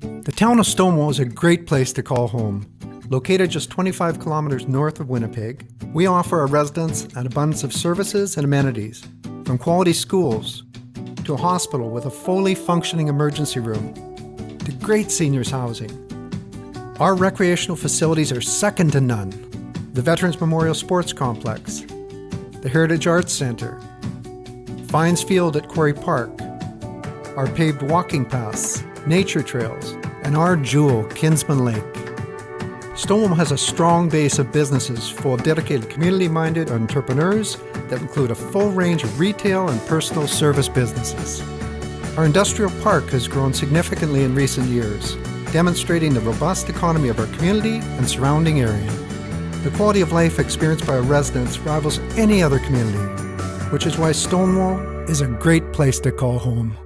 The town of Stonewall is a great place to call home. Located just 25 kilometers north of Winnipeg, we offer our residents an abundance of services and amenities, from quality schools to a hospital with a fully functioning emergency room to great seniors housing. Our recreational facilities are second to none. The Veterans Memorial Sports Complex, the Heritage Arts Centre, Fines Field at Quarry Park, our paved walking paths, nature trails, and our jewel, Kinsman Lake. Stonewall has a strong base of businesses full of dedicated community-minded entrepreneurs that include a full range of retail and personal service businesses. Our industrial park has grown significantly in recent years, demonstrating the robust economy of our community and surrounding area. The quality of life experienced by our residents rivals any other community, which is why Stonewall is a great place to call home.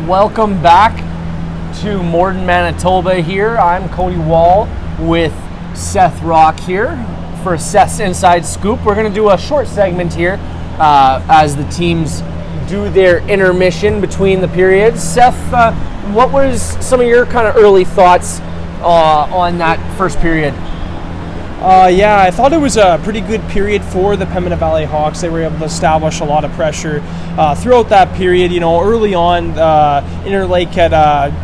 Welcome back to Morden, Manitoba here. I'm Cody Wall with Seth Rock here for Seth's Inside Scoop. We're going to do a short segment here as the teams do their intermission between the periods. Seth, what was some of your kind of early thoughts on that first period? Yeah, I thought it was a pretty good period for the Pembina Valley Hawks. They were able to establish a lot of pressure throughout that period. You know, early on, Interlake had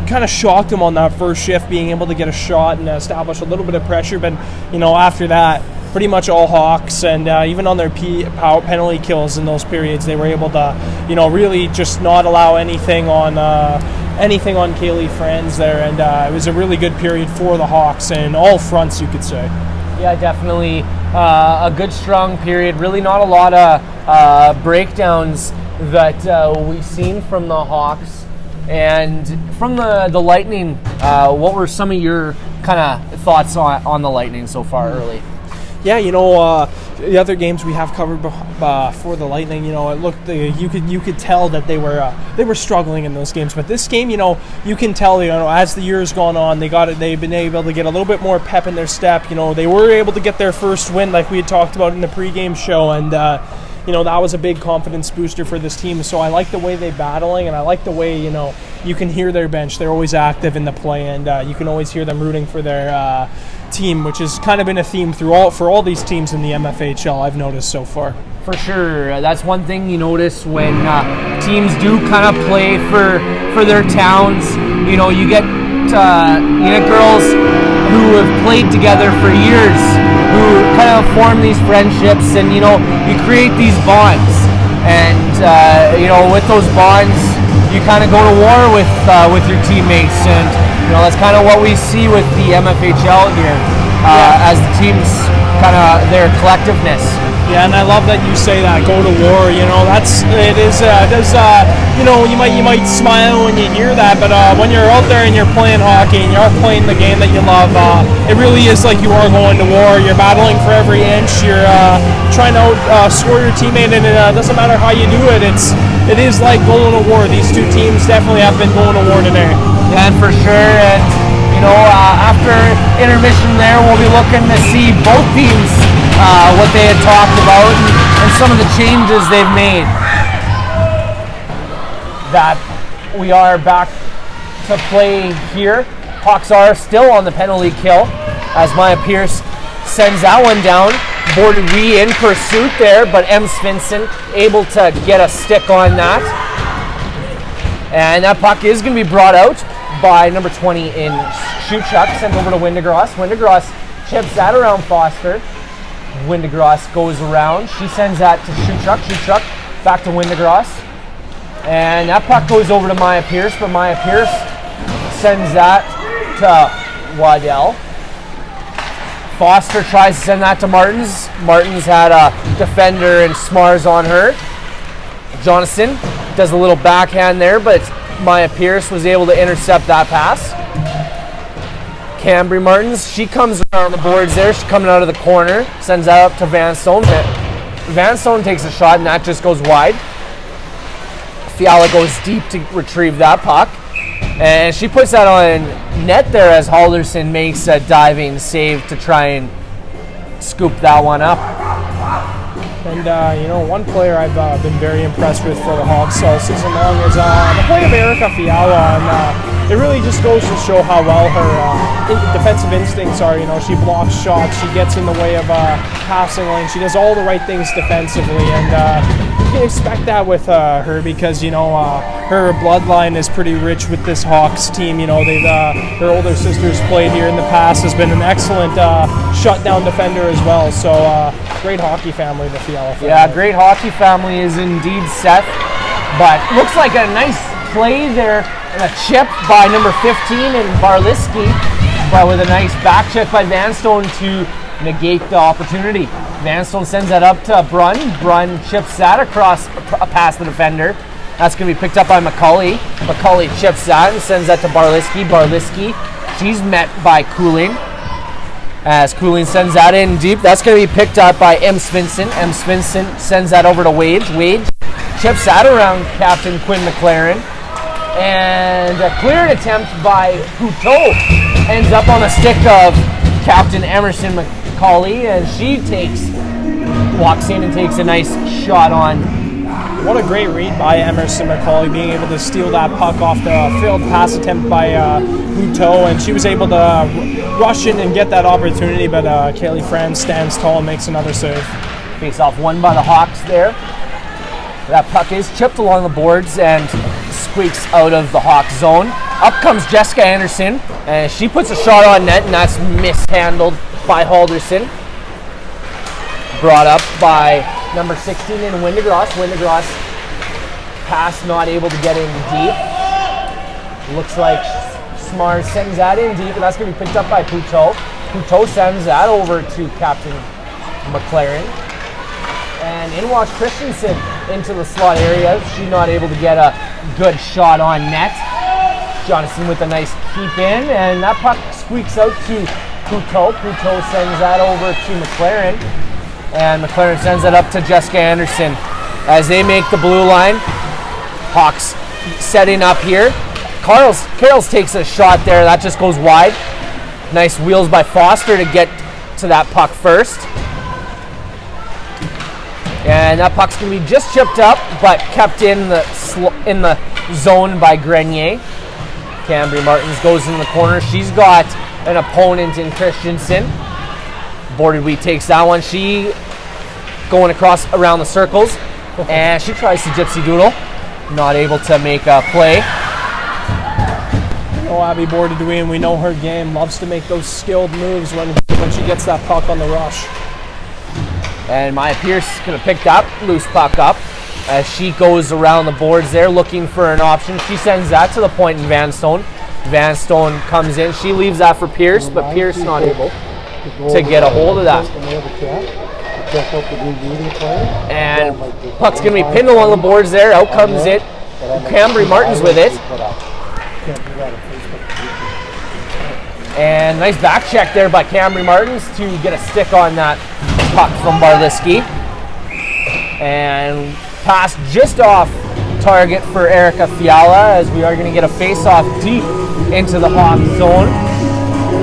kind of shocked them on that first shift, being able to get a shot and establish a little bit of pressure. But, you know, after that, pretty much all Hawks, and even on their penalty kills in those periods, they were able to, you know, really just not allow anything on Kaylee Franz there. And it was a really good period for the Hawks in all fronts, you could say. Yeah, definitely a good, strong period. Really not a lot of breakdowns that we've seen from the Hawks. And from the Lightning, what were some of your kind of thoughts on the Lightning so far early? Yeah, you know, the other games we have covered for the Lightning, you know, it looked you could tell that they were struggling in those games. But this game, you know, you can tell, you know, as the year's gone on, they've been able to get a little bit more pep in their step. You know, they were able to get their first win, like we had talked about in the pregame show, and you know, that was a big confidence booster for this team. So I like the way they're battling, and I like the way, you know, you can hear their bench. They're always active in the play, and you can always hear them rooting for their team, which has kind of been a theme for all these teams in the MFHL, I've noticed so far. For sure. That's one thing you notice when teams do kind of play for their towns. You know, you get girls who have played together for years, who kind of form these friendships, and, you know, you create these bonds. And, you know, with those bonds, you kind of go to war with your teammates. And, you know, that's kind of what we see with the MFHL here, as the teams kind of their collectiveness. Yeah, and I love that you say that, go to war. You know, you know, you might smile when you hear that, but when you're out there and you're playing hockey and you're playing the game that you love, it really is like you are going to war. You're battling for every inch. You're trying to score your teammate, and it doesn't matter how you do it. It is like going to war. These two teams definitely have been going to war today. Yeah, and for sure. And, you know, after intermission there, we'll be looking to see both teams, what they had talked about, and some of the changes they've made. That we are back to play here. Hawks are still on the penalty kill as Maya Pierce sends that one down. Boarded Wee in pursuit there, but M. Svensson able to get a stick on that. And that puck is going to be brought out by number 20 in Shuchuk, sent over to Windegross. Windegross chips that around Foster. Windegross goes around. She sends that to Shuchuk. Shuchuk back to Windegross. And that puck goes over to Maya Pierce, but Maya Pierce sends that to Waddell. Foster tries to send that to Martins. Martins had a defender and Smars on her. Jonathan does a little backhand there, but Maya Pierce was able to intercept that pass. Cambry Martins, she comes around the boards there. She's coming out of the corner, sends that up to Van Stone. Van Stone takes a shot, and that just goes wide. Fiala goes deep to retrieve that puck, and she puts that on net there as Halderson makes a diving save to try and scoop that one up. And, you know, one player I've been very impressed with for the Hawks all season long is the play of Erica Fiala. And it really just goes to show how well her defensive instincts are. You know, she blocks shots, she gets in the way of passing lane, she does all the right things defensively. And you can expect that with her because, you know, her bloodline is pretty rich with this Hawks team. You know, her older sister's played here in the past, has been an excellent shutdown defender as well. So great hockey family, the Fiala family. Yeah, great hockey family is indeed Seth. But looks like a nice play there and a chip by number 15 in Barliski, but with a nice back check by Vanstone to negate the opportunity. Vanstone sends that up to Brunn. Brunn chips that across past the defender. That's going to be picked up by McCauley. McCauley chips that and sends that to Barliski. Barliski, she's met by Cooling. As Cooling sends that in deep, that's going to be picked up by M. Svensson. M. Svensson sends that over to Wage. Wage chips that around Captain Quinn McLaren. And a cleared attempt by Couteau ends up on the stick of Captain Emerson McCauley, and she walks in and takes a nice shot on. What a great read by Emerson McCauley, being able to steal that puck off the failed pass attempt by Couteau, and she was able to rush in and get that opportunity, but Kaylee Franz stands tall and makes another save. Face off won by the Hawks there. That puck is chipped along the boards and squeaks out of the Hawk zone. Up comes Jessica Anderson, and she puts a shot on net, and that's mishandled by Halderson. Brought up by number 16 in Windegross. Windegross pass not able to get in deep. Looks like Smars sends that in deep, and that's going to be picked up by Couteau. Couteau sends that over to Captain McLaren. And in walks Christensen into the slot area. She's not able to get a good shot on net. Jonathan with a nice keep in, and that puck squeaks out to Couteau. Couteau sends that over to McLaren, and McLaren sends it up to Jessica Anderson. As they make the blue line, Hawks setting up here. Carroll's takes a shot there. That just goes wide. Nice wheels by Foster to get to that puck first. And that puck's going to be just chipped up, but kept in the zone by Grenier. Cambry Martins goes in the corner. She's got an opponent in Christensen. Boarded Wheat takes that one. She going across around the circles, and she tries to gypsy doodle. Not able to make a play. Abby Bourdouin, we know her game, loves to make those skilled moves when she gets that puck on the rush. And Maya Pierce going to pick that loose puck up as she goes around the boards there looking for an option. She sends that to the point in Vanstone. Vanstone comes in. She leaves that for Pierce, but Pierce not able to get a hold of that. And puck's going to be pinned along the boards there. Out comes it. Cambry Martins with it. And nice back check there by Cambry Martins to get a stick on that puck from Barliski. And pass just off target for Erica Fiala, as we are going to get a face-off deep into the Hawk zone.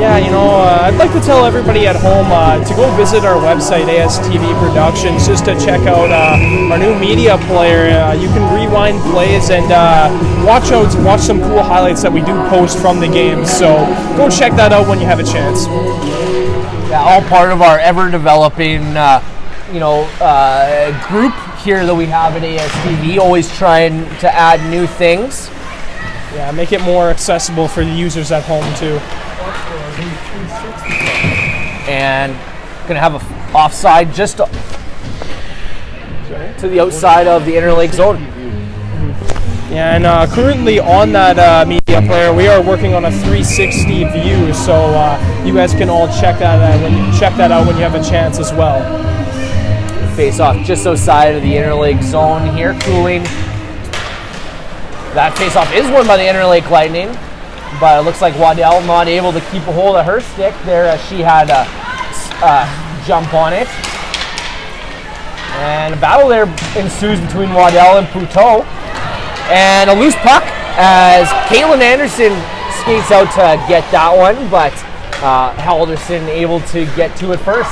Yeah, I'd like to tell everybody at home to go visit our website, ASTV Productions, just to check out our new media player. You can rewind plays and watch some cool highlights that we do post from the games. So go check that out when you have a chance. Yeah, all part of our ever-developing, group here that we have at ASTV. Always trying to add new things. Yeah, make it more accessible for the users at home too. And going to have a offside just to the outside of the Interlake zone. Yeah, and currently on that media player, we are working on a 360 view, so you guys can all check that out when you have a chance as well. Face off just outside of the Interlake zone here, cooling. That face off is won by the Interlake Lightning, but it looks like Waddell not able to keep a hold of her stick there as she had a jump on it. And a battle there ensues between Waddell and Couteau. And a loose puck as Caitlin Anderson skates out to get that one, but Halderson able to get to it first.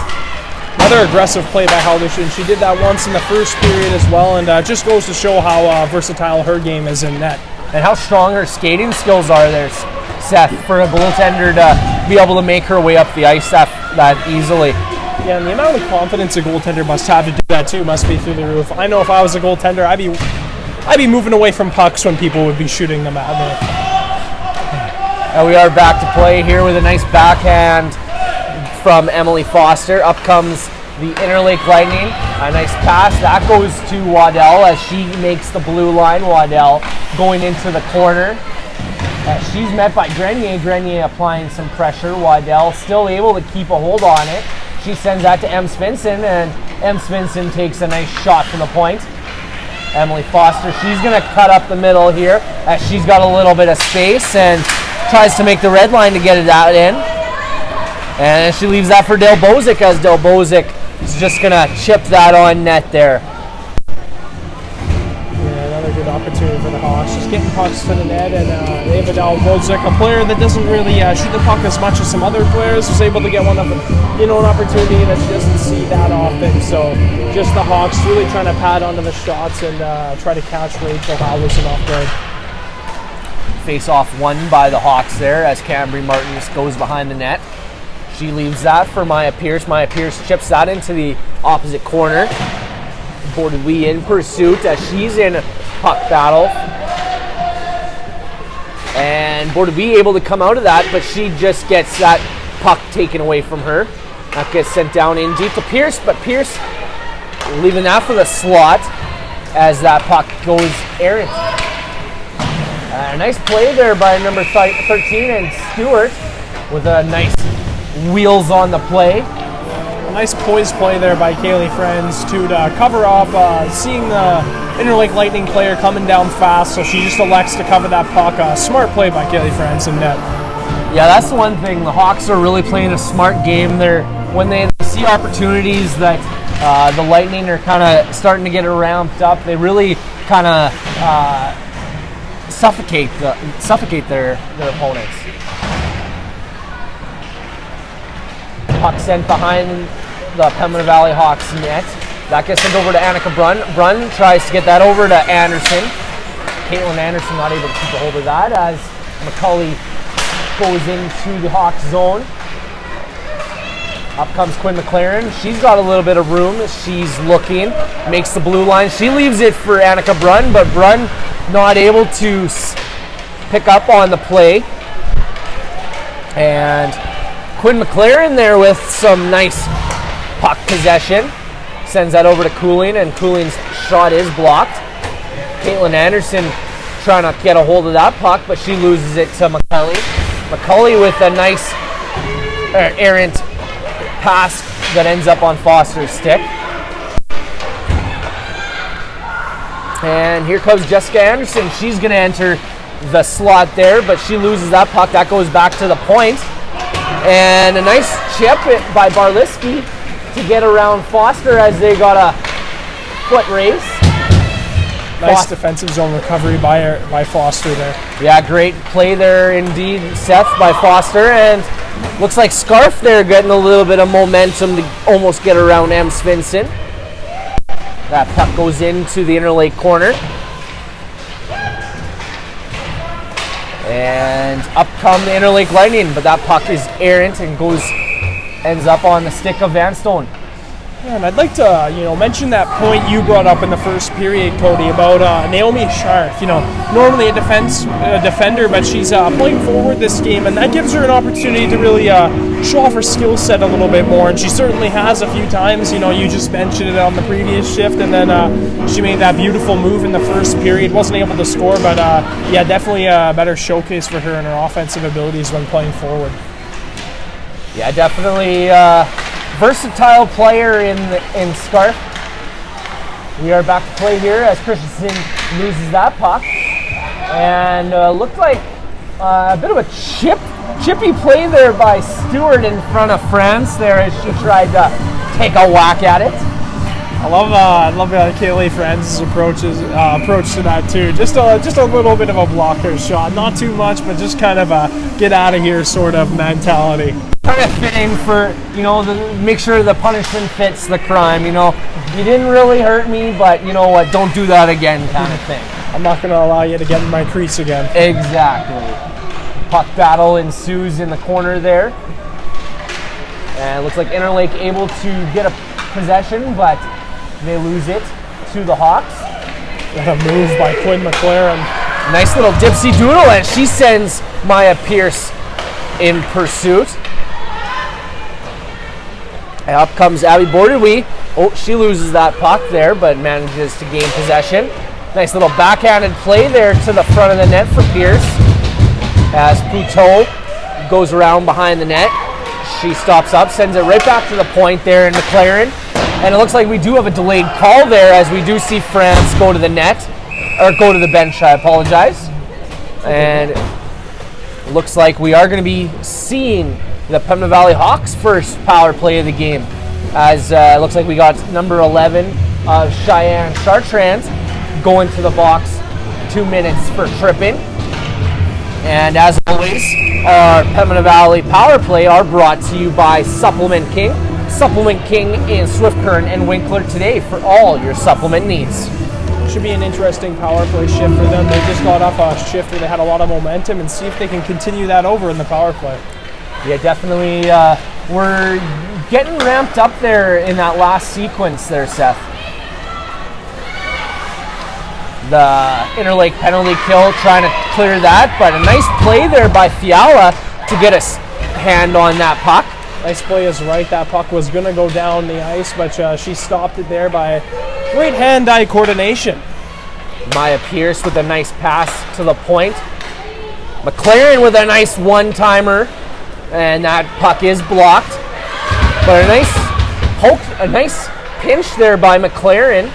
Another aggressive play by Halderson. She did that once in the first period as well, and just goes to show how versatile her game is in net. And how strong her skating skills are there, Seth, for a goaltender to be able to make her way up the ice that easily. Yeah, and the amount of confidence a goaltender must have to do that too must be through the roof. I know if I was a goaltender, I'd be moving away from pucks when people would be shooting them at me. And we are back to play here with a nice backhand from Emily Foster. Up comes the Interlake Lightning. A nice pass. That goes to Waddell as she makes the blue line. Waddell going into the corner. She's met by Grenier. Grenier applying some pressure. Waddell still able to keep a hold on it. She sends that to M. Svensson, and M. Svensson takes a nice shot from the point. Emily Foster, she's going to cut up the middle here as she's got a little bit of space and tries to make the red line to get it out in. And she leaves that for Del Bozic as Del Bozic is just going to chip that on net there. Yeah, another good opportunity for the Hawks. Hawks just getting pucks to the net, and Ava Dalbozic, a player that doesn't really shoot the puck as much as some other players, was able to get an opportunity that she doesn't see that often. So just the Hawks really trying to pad onto the shots and try to catch Rachel Halverson off guard. Face off won by the Hawks there as Cambry Martins goes behind the net. She leaves that for Maya Pierce. Maya Pierce chips that into the opposite corner. Bordeaux in pursuit as she's in a puck battle. And Bordeaux able to come out of that, but she just gets that puck taken away from her. That gets sent down in deep to Pierce, but Pierce leaving that for the slot as that puck goes errant. Nice play there by number 13 and Stewart with a nice wheels on the play. A nice poised play there by Kaylee Friends to cover up, seeing the Interlake Lightning player coming down fast, so she just elects to cover that puck. Smart play by Kaylee Friends in net. Yeah, that's the one thing. The Hawks are really playing a smart game there. When they see opportunities that the Lightning are kind of starting to get it ramped up, they really kind of suffocate their opponents. Puck sent behind the Pembina Valley Hawks net. That gets sent over to Annika Brunn. Brunn tries to get that over to Anderson. Caitlin Anderson not able to keep a hold of that as McCulley goes into the Hawks zone. Up comes Quinn McLaren. She's got a little bit of room. She's looking, makes the blue line. She leaves it for Annika Brunn, but Brunn not able to pick up on the play. And Quinn McLaren there with some nice puck possession. Sends that over to Cooling, and Cooling's shot is blocked. Caitlin Anderson trying to get a hold of that puck, but she loses it to McCulley. McCulley with a nice errant pass that ends up on Foster's stick. And here comes Jessica Anderson. She's going to enter the slot there, but she loses that puck. That goes back to the point. And a nice chip by Barliski to get around Foster as they got a foot race. Nice defensive zone recovery by Foster there. Yeah, great play there indeed, Seth, by Foster. And looks like Scarf there getting a little bit of momentum to almost get around M. Svensson. That puck goes into the Interlake corner. And up come the Interlake Lightning, but that puck is errant and ends up on the stick of Van Stone. Yeah, and I'd like to, mention that point you brought up in the first period, Cody, about Naomi Scharf. Normally a defender, but she's playing forward this game, and that gives her an opportunity to really show off her skill set a little bit more. And she certainly has a few times. You just mentioned it on the previous shift, and then she made that beautiful move in the first period. Wasn't able to score, but yeah, definitely a better showcase for her and her offensive abilities when playing forward. Yeah, definitely. Versatile player in Scarf. We are back to play here as Christensen loses that puck, and looked like a bit of a chippy play there by Stewart in front of France there as she tried to take a whack at it. I love Kaylee Franz's approach to that too. Just a little bit of a blocker shot, not too much, but just kind of a get out of here sort of mentality. Kind of fitting for make sure the punishment fits the crime. You didn't really hurt me, but you know what? Don't do that again, kind of thing. I'm not going to allow you to get in my crease again. Exactly. Puck battle ensues in the corner there, and it looks like Interlake able to get a possession, but they lose it to the Hawks. What a move by Quinn McLaren. Nice little dipsy doodle, and she sends Maya Pierce in pursuit. And up comes Abby Bordeaux. Oh, she loses that puck there, but manages to gain possession. Nice little backhanded play there to the front of the net for Pierce. As Poutot goes around behind the net. She stops up, sends it right back to the point there in McLaren. And it looks like we do have a delayed call there as we do see France go to the net. Or go to the bench, I apologize. And it looks like we are going to be seeing the Pembina Valley Hawks' first power play of the game. As it looks like we got number 11 of Cheyenne Chartrand going to the box 2 minutes for tripping. And as always, our Pembina Valley Power Play are brought to you by Supplement King. Supplement King in Swift Current and Winkler today for all your supplement needs. Should be an interesting power play shift for them. They just got off a shift where they had a lot of momentum, and see if they can continue that over in the power play. Yeah, definitely. We're getting ramped up there in that last sequence there, Seth. The Interlake penalty kill, trying to clear that, but a nice play there by Fiala to get a hand on that puck. Nice play is right. That puck was going to go down the ice, but she stopped it there by great hand-eye coordination. Maya Pierce with a nice pass to the point. McLaren with a nice one-timer, and that puck is blocked. But a nice pinch there by McLaren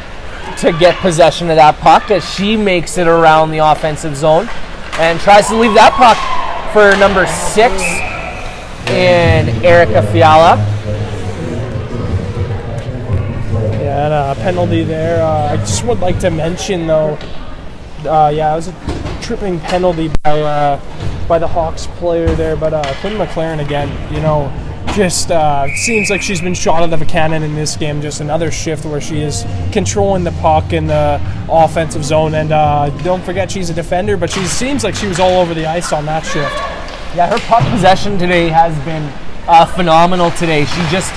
to get possession of that puck as she makes it around the offensive zone and tries to leave that puck for number 6 in Erica Fiala. Yeah, and a penalty there. I just would like to mention, though, it was a tripping penalty by the Hawks player there, but Quinn McLaren again, just seems like she's been shot out of a cannon in this game. Just another shift where she is controlling the puck in the offensive zone. And don't forget, she's a defender, but she seems like she was all over the ice on that shift. Yeah, her puck possession today has been phenomenal today. She just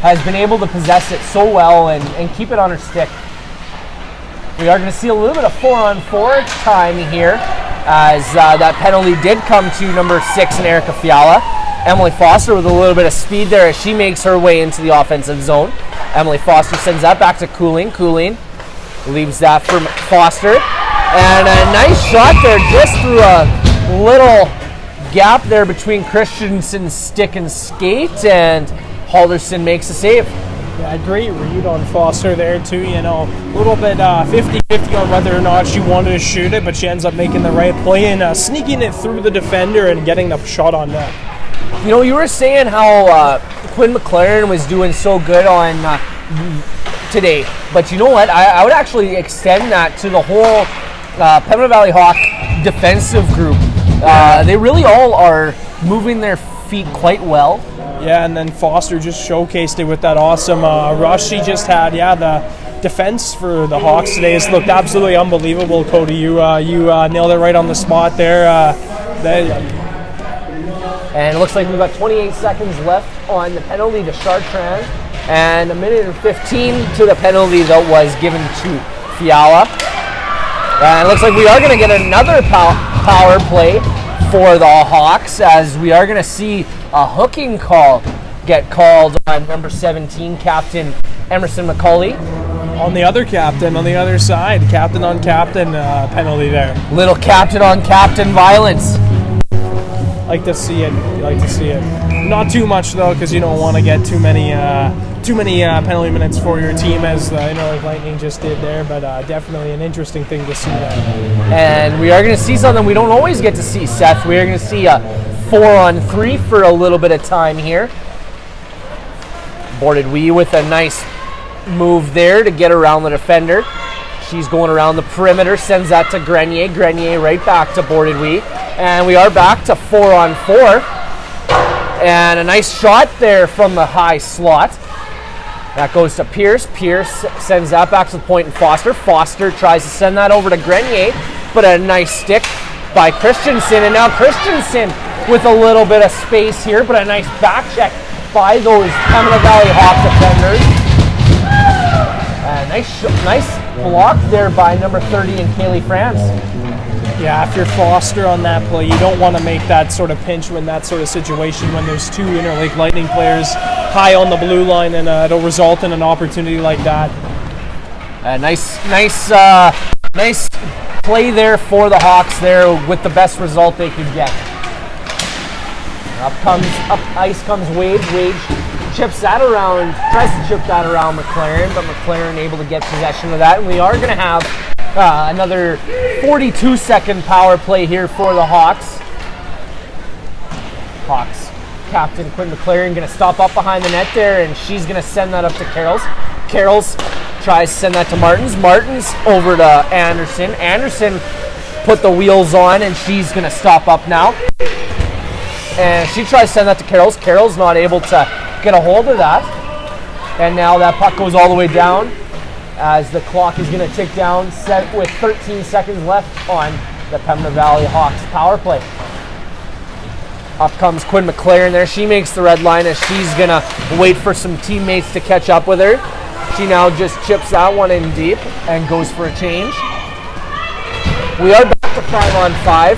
has been able to possess it so well and keep it on her stick. We are going to see a little bit of 4-on-4 time here as that penalty did come to number 6 in Erica Fiala. Emily Foster with a little bit of speed there as she makes her way into the offensive zone. Emily Foster sends that back to Cooling. Cooling leaves that for Foster. And a nice shot there just through a little gap there between Christensen's stick and skate, and Halderson makes a save. Yeah, great read on Foster there too, a little bit 50-50 on whether or not she wanted to shoot it, but she ends up making the right play and sneaking it through the defender and getting the shot on net. You were saying how Quinn McLaren was doing so good on today, but you know what? I would actually extend that to the whole Pembina Valley Hawk defensive group. They really all are moving their feet quite well. Yeah, and then Foster just showcased it with that awesome rush she just had. Yeah, the defense for the Hawks today has looked absolutely unbelievable, Cody. You nailed it right on the spot there. And it looks like we've got 28 seconds left on the penalty to Chartrand, and 1:15 to the penalty that was given to Fiala. And it looks like we are going to get another power play for the Hawks, as we are going to see a hooking call get called on number 17, Captain Emerson McCauley. On the other captain, on the other side, captain on captain penalty there. Little captain on captain violence. Like to see it. You like to see it. Not too much though, because you don't want to get too many penalty minutes for your team, as the Interlake Lightning just did there. But definitely an interesting thing to see there. And we are going to see something we don't always get to see, Seth. We are going to see a 4-on-3 for a little bit of time here. Boarded Wee with a nice move there to get around the defender. She's going around the perimeter, sends that to Grenier. Grenier right back to Boarded Wee. And we are back to 4-on-4. And a nice shot there from the high slot. That goes to Pierce. Pierce sends that back to the point, and Foster. Foster tries to send that over to Grenier, but a nice stick by Christensen. And now Christensen with a little bit of space here, but a nice back check by those Pembina Valley Hawk defenders. Nice block there by number 30 in Kaylee France. Yeah, after Foster on that play, you don't want to make that sort of pinch when that sort of situation, when there's two Interlake Lightning players high on the blue line, and it'll result in an opportunity like that. Nice play there for the Hawks there with the best result they could get. Up ice comes Wade. Wade chips that around, tries to chip that around McLaren, but McLaren able to get possession of that, and we are going to have another 42-second power play here for the Hawks. Hawks captain Quinn McLaren going to stop up behind the net there, and she's going to send that up to Carroll's. Carroll's tries to send that to Martins. Martins over to Anderson. Anderson put the wheels on, and she's going to stop up now. And she tries to send that to Carroll's. Carroll's not able to get a hold of that. And now that puck goes all the way down as the clock is going to tick down, set with 13 seconds left on the Pembina Valley Hawks power play. Up comes Quinn McLaren there. She makes the red line as she's going to wait for some teammates to catch up with her. She now just chips that one in deep and goes for a change. We are back to 5-on-5.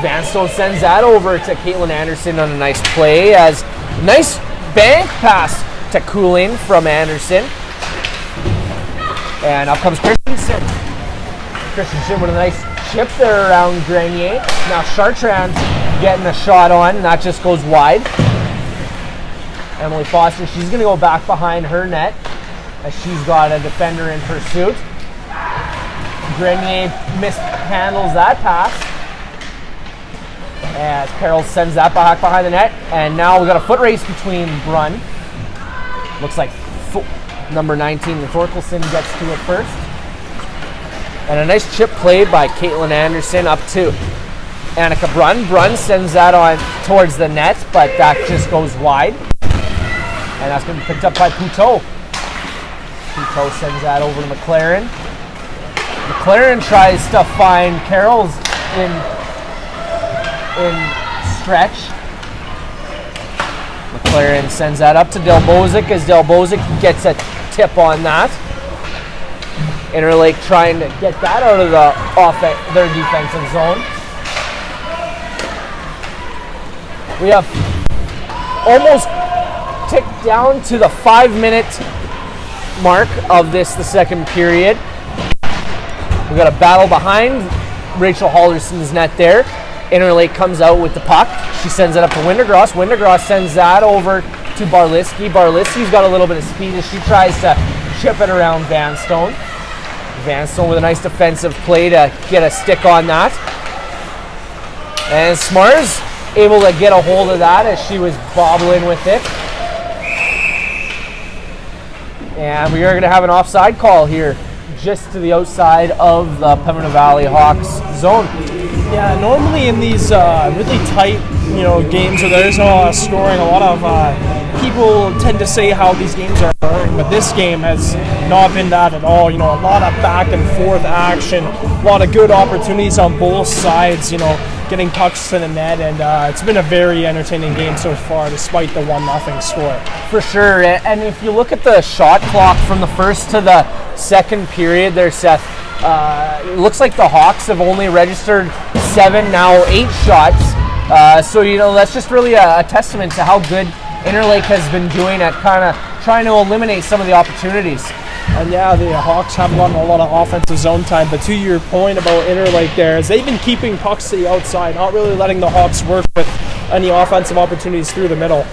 Vanstone sends that over to Caitlin Anderson on a nice play as nice bank pass to Cooling from Anderson. And up comes Christensen. Christensen with a nice chip there around Grenier. Now Chartrand getting a shot on, and that just goes wide. Emily Foster, she's going to go back behind her net as she's got a defender in pursuit. Grenier mishandles that pass as Carroll sends that back behind the net. And now we've got a foot race between Brunn. Looks like number 19, Thorkelson, gets to it first. And a nice chip play by Caitlin Anderson up to Annika Brunn. Brunn sends that on towards the net, but that just goes wide. And that's going to be picked up by Poutot. Poutot sends that over to McLaren. McLaren tries to find Carroll's in stretch. McLaren sends that up to Delbozic as Delbozic gets a tip on that. Interlake trying to get that out of their defensive zone. We have almost ticked down to the 5-minute mark of the second period. We've got a battle behind Rachel Halderson's net there. Interlake comes out with the puck. She sends it up to Wintergross. Wintergross sends that over to Barliski. Barliski's got a little bit of speed as she tries to chip it around Vanstone. Vanstone with a nice defensive play to get a stick on that. And Smar's able to get a hold of that as she was bobbling with it. And we are going to have an offside call here just to the outside of the Pembina Valley Hawks zone. Yeah, normally in these really tight, games where there's a lot of scoring, a lot of people tend to say how these games are boring, but this game has not been that at all. A lot of back and forth action, a lot of good opportunities on both sides, getting pucks to the net, and it's been a very entertaining game so far, despite the 1-0 score. For sure, and if you look at the shot clock from the first to the second period there, Seth, it looks like the Hawks have only registered 7, now 8 shots. So that's just really a testament to how good Interlake has been doing at kind of trying to eliminate some of the opportunities. And yeah, the Hawks have gotten a lot of offensive zone time, but to your point about Interlake there, is they've been keeping pucks to the outside, not really letting the Hawks work with any offensive opportunities through the middle.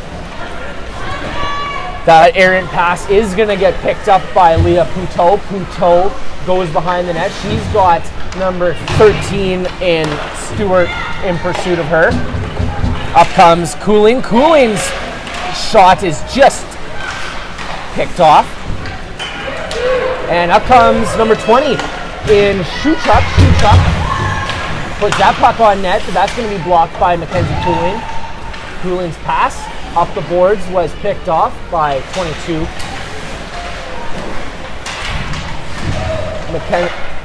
That errant pass is going to get picked up by Leah Poutot. Poutot goes behind the net. She's got number 13 in Stewart in pursuit of her. Up comes Cooling. Cooling's shot is just picked off. And up comes number 20 in Shuchuk. Shuchuk puts that puck on net, but that's going to be blocked by Mackenzie Cooling. Cooling's pass up the boards was picked off by 22.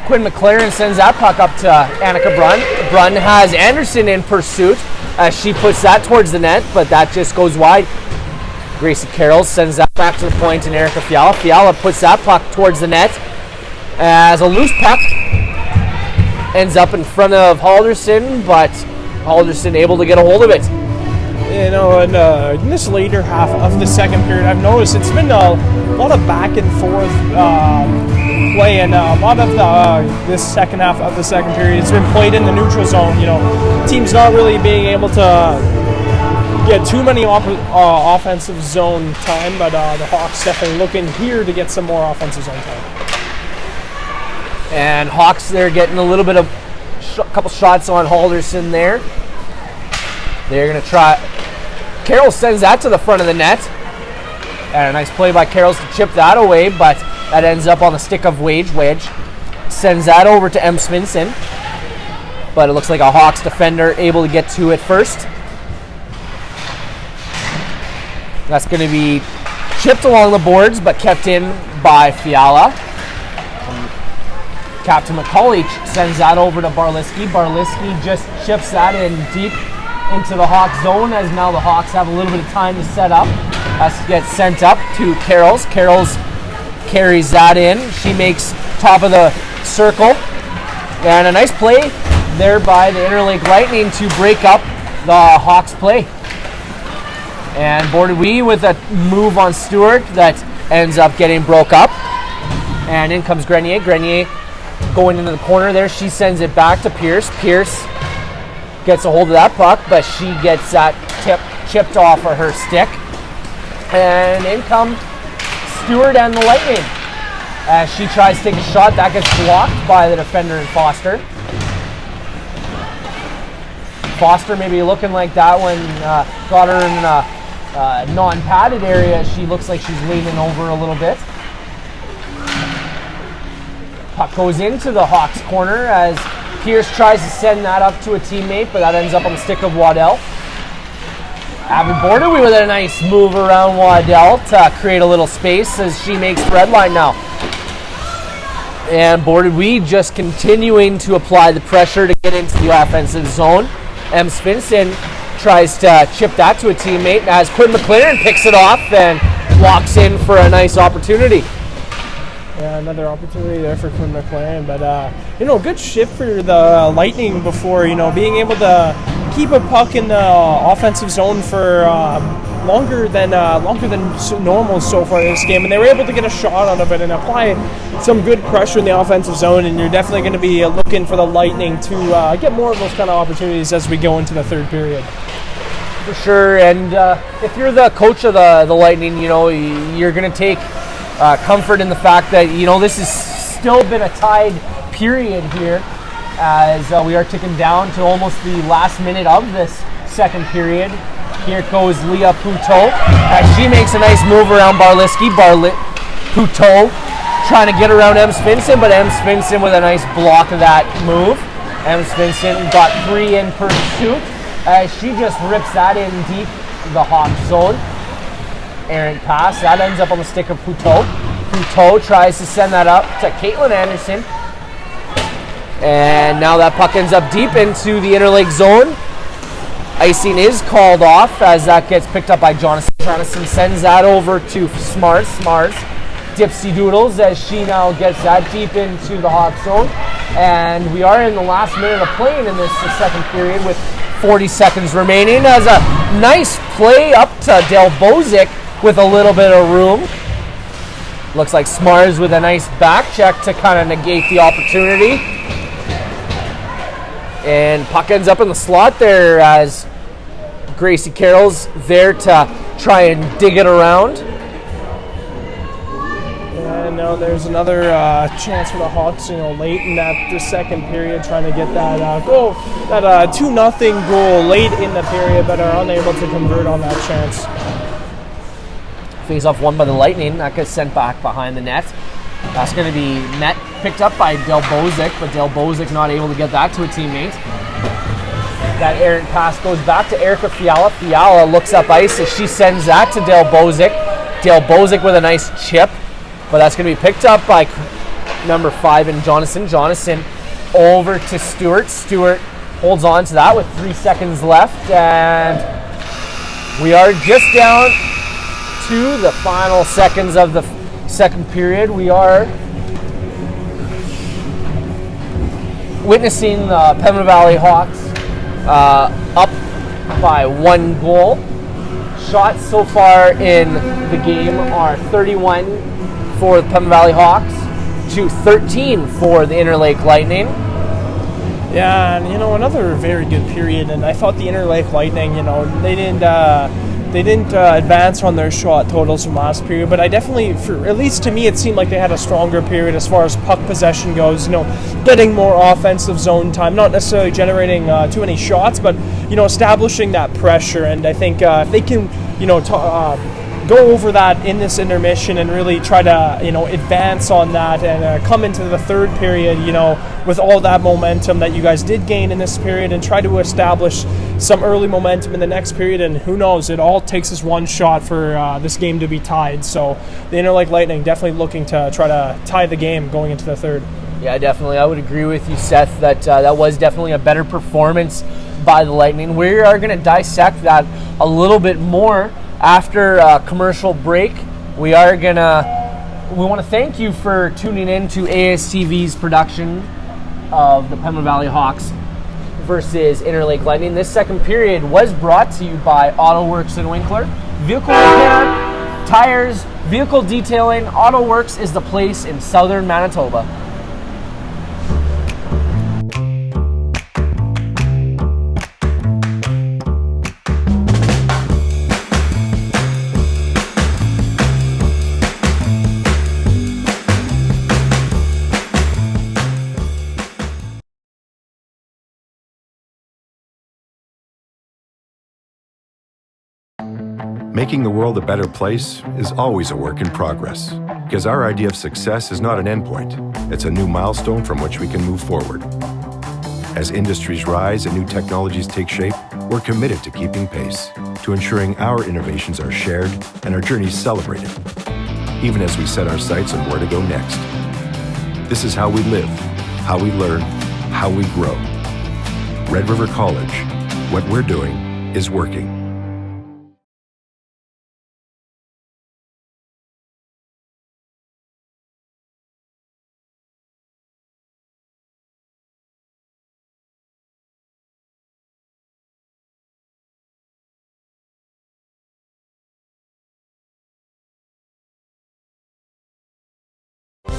Quinn McLaren sends that puck up to Annika Brunn. Brunn has Anderson in pursuit as she puts that towards the net, but that just goes wide. Gracie Carroll sends that back to the point, and Erica Fiala. Fiala puts that puck towards the net as a loose puck ends up in front of Halderson, but Halderson able to get a hold of it. And in this later half of the second period, I've noticed it's been a lot of back and forth play, and a lot of this second half of the second period, it's been played in the neutral zone. Teams not really being able to get too many offensive zone time, but the Hawks definitely looking here to get some more offensive zone time. And Hawks, they're getting a little bit of couple shots on Halderson there. They're going to try. Carroll sends that to the front of the net. And a nice play by Carroll to chip that away, but that ends up on the stick of Wedge. sends that over to M. Svensson. But it looks like a Hawks defender able to get to it first. That's going to be chipped along the boards, but kept in by Fiala. Captain McCauley sends that over to Barliski. Barliski just chips that in deep into the Hawks zone, as now the Hawks have a little bit of time to set up. Has to get sent up to Carrolls. Carrolls carries that in. She makes top of the circle. And a nice play there by the Interlake Lightning to break up the Hawks play. And Bordeaux with a move on Stewart that ends up getting broke up. And in comes Grenier. Grenier going into the corner there. She sends it back to Pierce. Pierce gets a hold of that puck, but she gets that chipped off of her stick. And in come Stewart and the Lightning. As she tries to take a shot, that gets blocked by the defender in Foster. Foster maybe looking like that when got her in non-padded area. She looks like she's leaning over a little bit. Puck goes into the Hawks corner as Pierce tries to send that up to a teammate, but that ends up on the stick of Waddell. Avid Bordeaux with a nice move around Waddell to create a little space as she makes red line now. And Bordeaux just continuing to apply the pressure to get into the offensive zone. M. Svensson tries to chip that to a teammate as Quinn McLaren picks it off and walks in for a nice opportunity. Yeah, another opportunity there for Quinn McLaren, but good shift for the Lightning before, being able to keep a puck in the offensive zone for longer than normal so far this game, and they were able to get a shot out of it and apply some good pressure in the offensive zone. And you're definitely going to be looking for the Lightning to get more of those kind of opportunities as we go into the third period. For sure, and if you're the coach of the Lightning, you're going to take comfort in the fact that this has still been a tied period here, as we are ticking down to almost the last minute of this second period. Here goes Leah Poutot as she makes a nice move around Barliski. Poutot trying to get around M. Svensson, but M. Svensson with a nice block of that move. M. Svensson got 3 in pursuit as she just rips that in deep the Hawks zone. Errant pass, that ends up on the stick of Poutot. Poutot tries to send that up to Caitlin Anderson. And now that puck ends up deep into the Interlake zone. Icing is called off as that gets picked up by Jonathan. Jonathan sends that over to Smars. Smars dipsy doodles as she now gets that deep into the Hawks zone. And we are in the last minute of playing in this second period with 40 seconds remaining, as a nice play up to Del Bozic with a little bit of room. Looks like Smars with a nice back check to kind of negate the opportunity. And puck ends up in the slot there as Gracie Carroll's there to try and dig it around. And now there's another chance for the Hawks, late in the second period, trying to get that goal, that 2-0 goal late in the period, but are unable to convert on that chance. Face-off won by the Lightning. That gets sent back behind the net. That's going to be picked up by Del Bozic, but Del Bozic not able to get that to a teammate. That errant pass goes back to Erica Fiala. Fiala looks up ice as she sends that to Del Bozic. Del Bozic with a nice chip, but that's going to be picked up by number 5 in Jonathan. Jonathan over to Stewart. Stewart holds on to that with 3 seconds left, and we are just down to the final seconds of the second period. We are witnessing the Pembina Valley Hawks up by 1 goal. Shots so far in the game are 31 for the Pembina Valley Hawks to 13 for the Interlake Lightning. Yeah, and another very good period, and I thought the Interlake Lightning, they didn't advance on their shot totals from last period, but I definitely, at least to me, it seemed like they had a stronger period as far as puck possession goes, getting more offensive zone time, not necessarily generating too many shots, but, establishing that pressure. And I think if they can, go over that in this intermission and really try to, advance on that and come into the third period, with all that momentum that you guys did gain in this period, and try to establish some early momentum in the next period. And who knows, it all takes us one shot for this game to be tied. So the Interlake Lightning definitely looking to try to tie the game going into the third. Yeah, definitely. I would agree with you, Seth, that that was definitely a better performance by the Lightning. We are going to dissect that a little bit more after a commercial break. We want to thank you for tuning in to ASTV's production of the Pembina Valley Hawks versus Interlake Lightning. This second period was brought to you by AutoWorks and Winkler. Vehicle repair, tires, vehicle detailing, AutoWorks is the place in southern Manitoba. Making the world a better place is always a work in progress, because our idea of success is not an endpoint. It's a new milestone from which we can move forward. As industries rise and new technologies take shape, we're committed to keeping pace, to ensuring our innovations are shared and our journeys celebrated, even as we set our sights on where to go next. This is how we live, how we learn, how we grow. Red River College, what we're doing is working.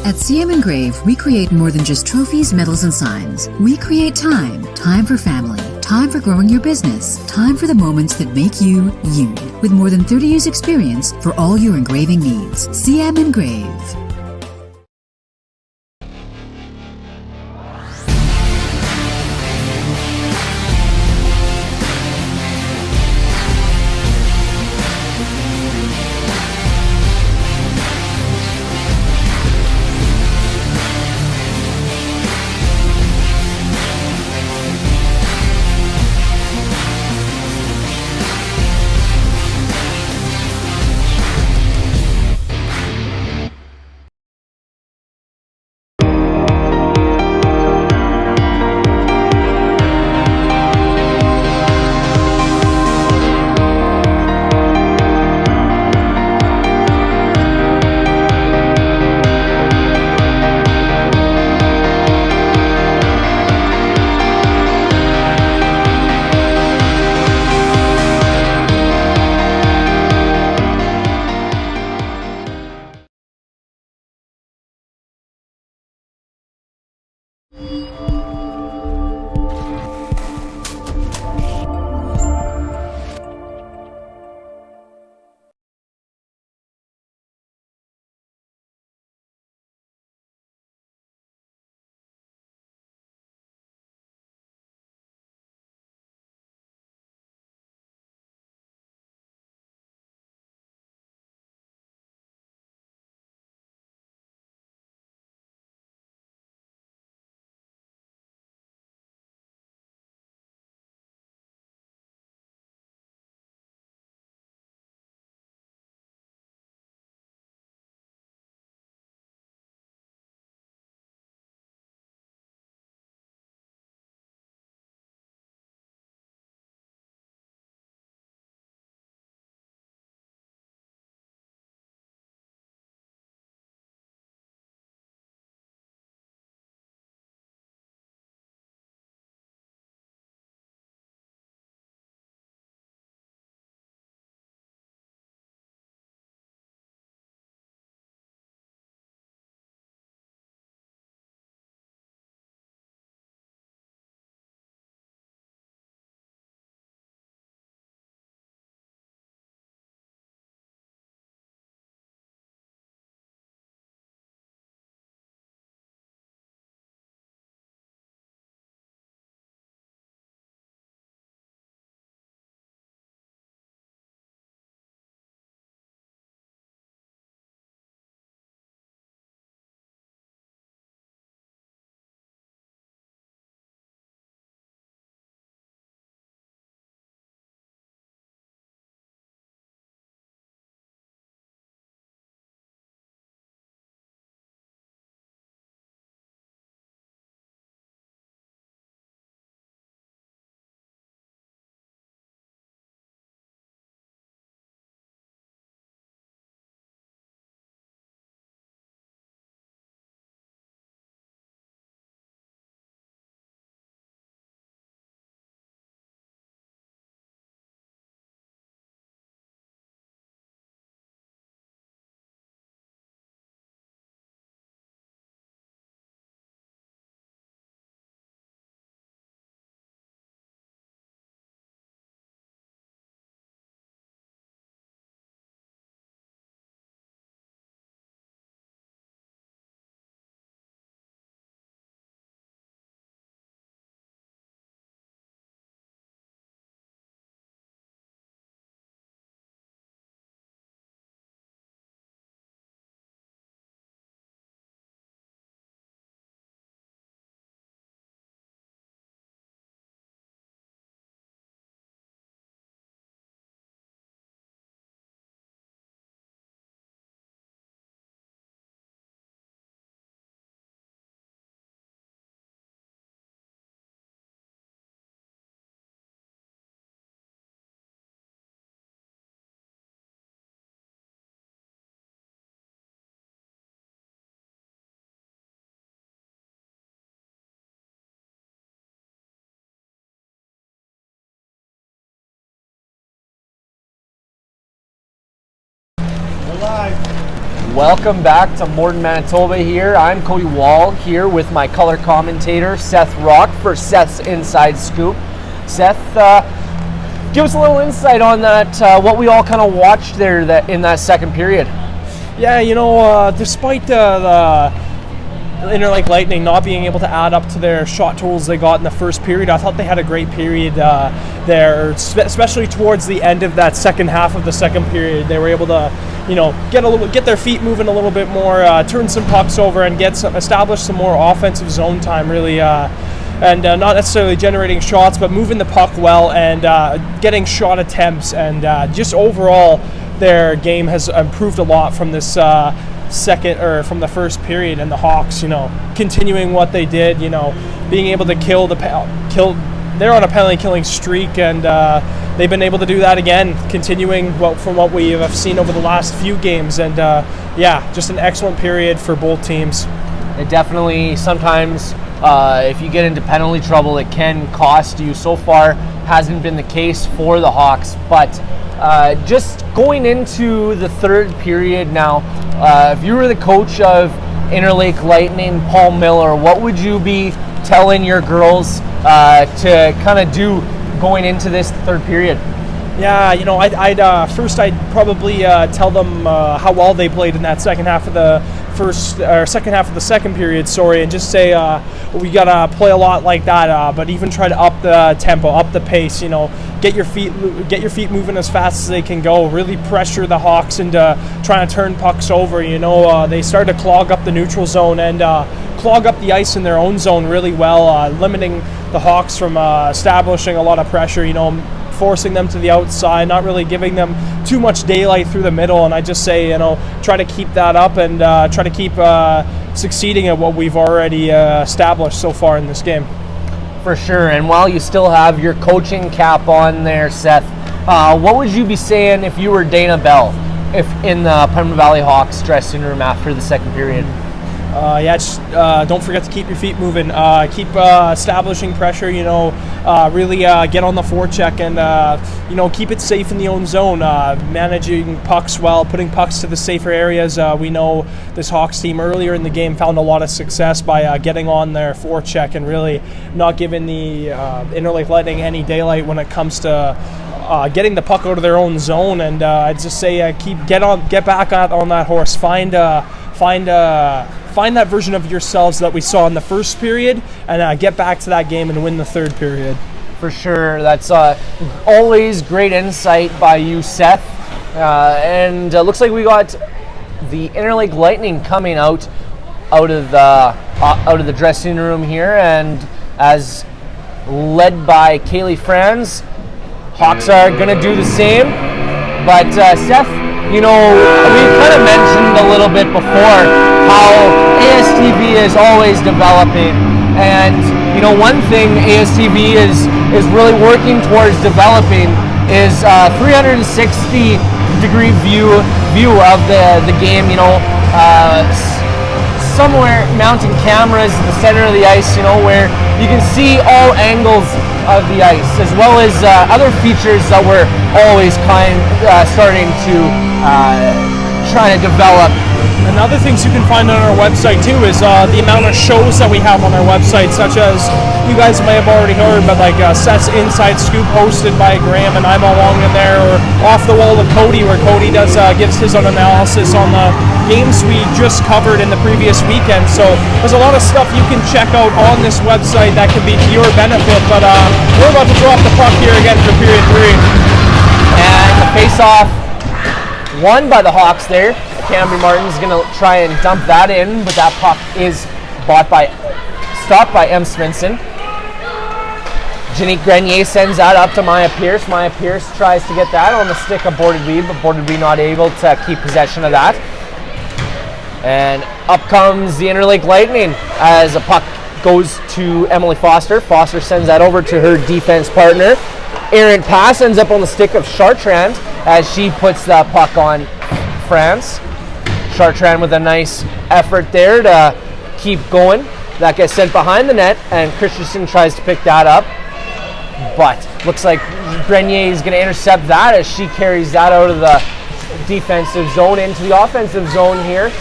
At CM Engrave, we create more than just trophies, medals, and signs. We create time. Time for family. Time for growing your business. Time for the moments that make you, you. With more than 30 years experience for all your engraving needs. CM Engrave. Welcome back to Morden, Manitoba here. I'm Cody Wall here with my color commentator, Seth Rock, for Seth's Inside Scoop. Seth, give us a little insight on that, what we all kind of watched there in that second period. Yeah, despite the Interlake Lightning not being able to add up to their shot totals they got in the first period, I thought they had a great period there, especially towards the end of that second half of the second period. They were able to, get their feet moving a little bit more, turn some pucks over, and establish some more offensive zone time, really. And not necessarily generating shots, but moving the puck well and getting shot attempts, and just overall, their game has improved a lot from this from the first period. And the Hawks, continuing what they did, being able to kill. They're on a penalty killing streak, and they've been able to do that again, continuing from what we have seen over the last few games. And just an excellent period for both teams. It definitely sometimes, if you get into penalty trouble, it can cost you. So far, hasn't been the case for the Hawks, but just going into the third period now, if you were the coach of Interlake Lightning, Paul Miller, what would you be telling your girls to kind of do going into this third period? Yeah, I'd probably tell them how well they played in that second half of the second period, and just say we gotta play a lot like that, but even try to up the tempo, up the pace. Get your feet moving as fast as they can go. Really pressure the Hawks into trying to turn pucks over. They started to clog up the neutral zone and clog up the ice in their own zone really well, limiting the Hawks from establishing a lot of pressure. Forcing them to the outside, not really giving them too much daylight through the middle. And I just say, try to keep that up and try to keep succeeding at what we've already established so far in this game. For sure. And while you still have your coaching cap on there, Seth, what would you be saying if you were Dana Bell, if in the Pembina Valley Hawks dressing room after the second period? Don't forget to keep your feet moving. Keep establishing pressure. Really get on the forecheck and keep it safe in the own zone. Managing pucks well, putting pucks to the safer areas. We know this Hawks team earlier in the game found a lot of success by getting on their forecheck and really not giving the Interlake Lightning any daylight when it comes to getting the puck out of their own zone. And I'd just say get back on that horse. Find that version of yourselves that we saw in the first period, and get back to that game and win the third period. For sure. That's always great insight by you, Seth. And looks like we got the Interlake Lightning coming out of the dressing room here, and as led by Kaylee Franz, Hawks are going to do the same. But Seth, we kind of mentioned a little bit before how ASTV is always developing, and one thing ASTV is really working towards developing is 360-degree view of the game. Somewhere mounting cameras in the center of the ice, where you can see all angles of the ice, as well as other features that we're always starting to try to develop. And other things you can find on our website too is the amount of shows that we have on our website, such as you guys may have already heard, but like Seth's Inside Scoop hosted by Graham and I'm along in there, or Off the Wall with Cody, where Cody gives his own analysis on the games we just covered in the previous weekend. So there's a lot of stuff you can check out on this website that can be to your benefit. But we're about to drop the puck here again for period 3. And the face-off won by the Hawks there. Cameron Martin's going to try and dump that in, but that puck is stopped by M. Svensson. Janique Grenier sends that up to Maya Pierce. Maya Pierce tries to get that on the stick of Borderbee, but Borderbee not able to keep possession of that. And up comes the Interlake Lightning as a puck goes to Emily Foster. Foster sends that over to her defense partner. Errant pass ends up on the stick of Chartrand as she puts that puck on France. Chartrand with a nice effort there to keep going. That gets sent behind the net, and Christensen tries to pick that up. But looks like Grenier is going to intercept that as she carries that out of the defensive zone into the offensive zone here,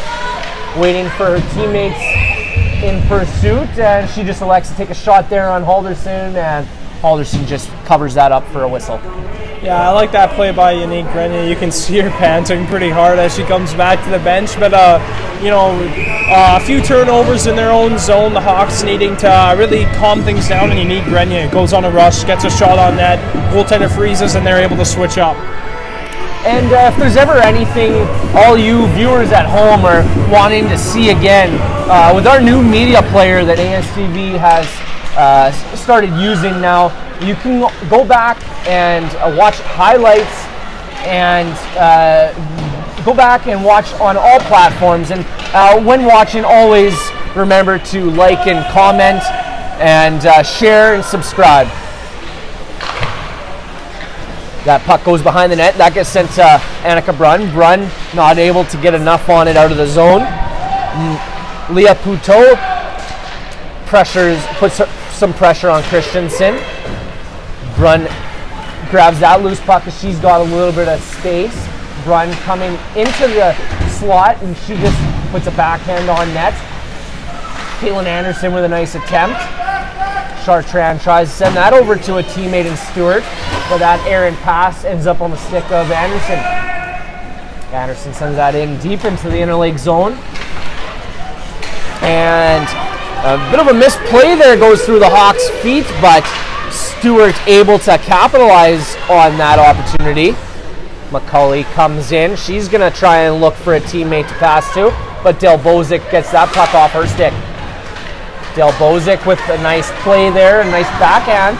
waiting for her teammates in pursuit, and she just elects to take a shot there on Halderson, and Halderson just covers that up for a whistle. Yeah, I like that play by Yannick Grenier. You can see her panting pretty hard as she comes back to the bench, but a few turnovers in their own zone, the Hawks needing to really calm things down, and Yannick Grenier goes on a rush, gets a shot on net, goaltender freezes, and they're able to switch up. And if there's ever anything all you viewers at home are wanting to see again, with our new media player that ASTV has started using now, you can go back and watch highlights and go back and watch on all platforms. And when watching, always remember to like and comment and share and subscribe. That puck goes behind the net. That gets sent to Annika Brunn. Brunn not able to get enough on it out of the zone. Leah Poutot puts some pressure on Christensen. Brunn grabs that loose puck as she's got a little bit of space. Brunn coming into the slot, and she just puts a backhand on net. Caitlin Anderson with a nice attempt. Chartrand tries to send that over to a teammate in Stewart, but that errant pass ends up on the stick of Anderson. Anderson sends that in deep into the Interlake zone. And a bit of a misplay there goes through the Hawks' feet, but Stewart able to capitalize on that opportunity. McCauley comes in. She's going to try and look for a teammate to pass to, but Del Bozic gets that puck off her stick. Del Bozic with a nice play there, a nice backhand,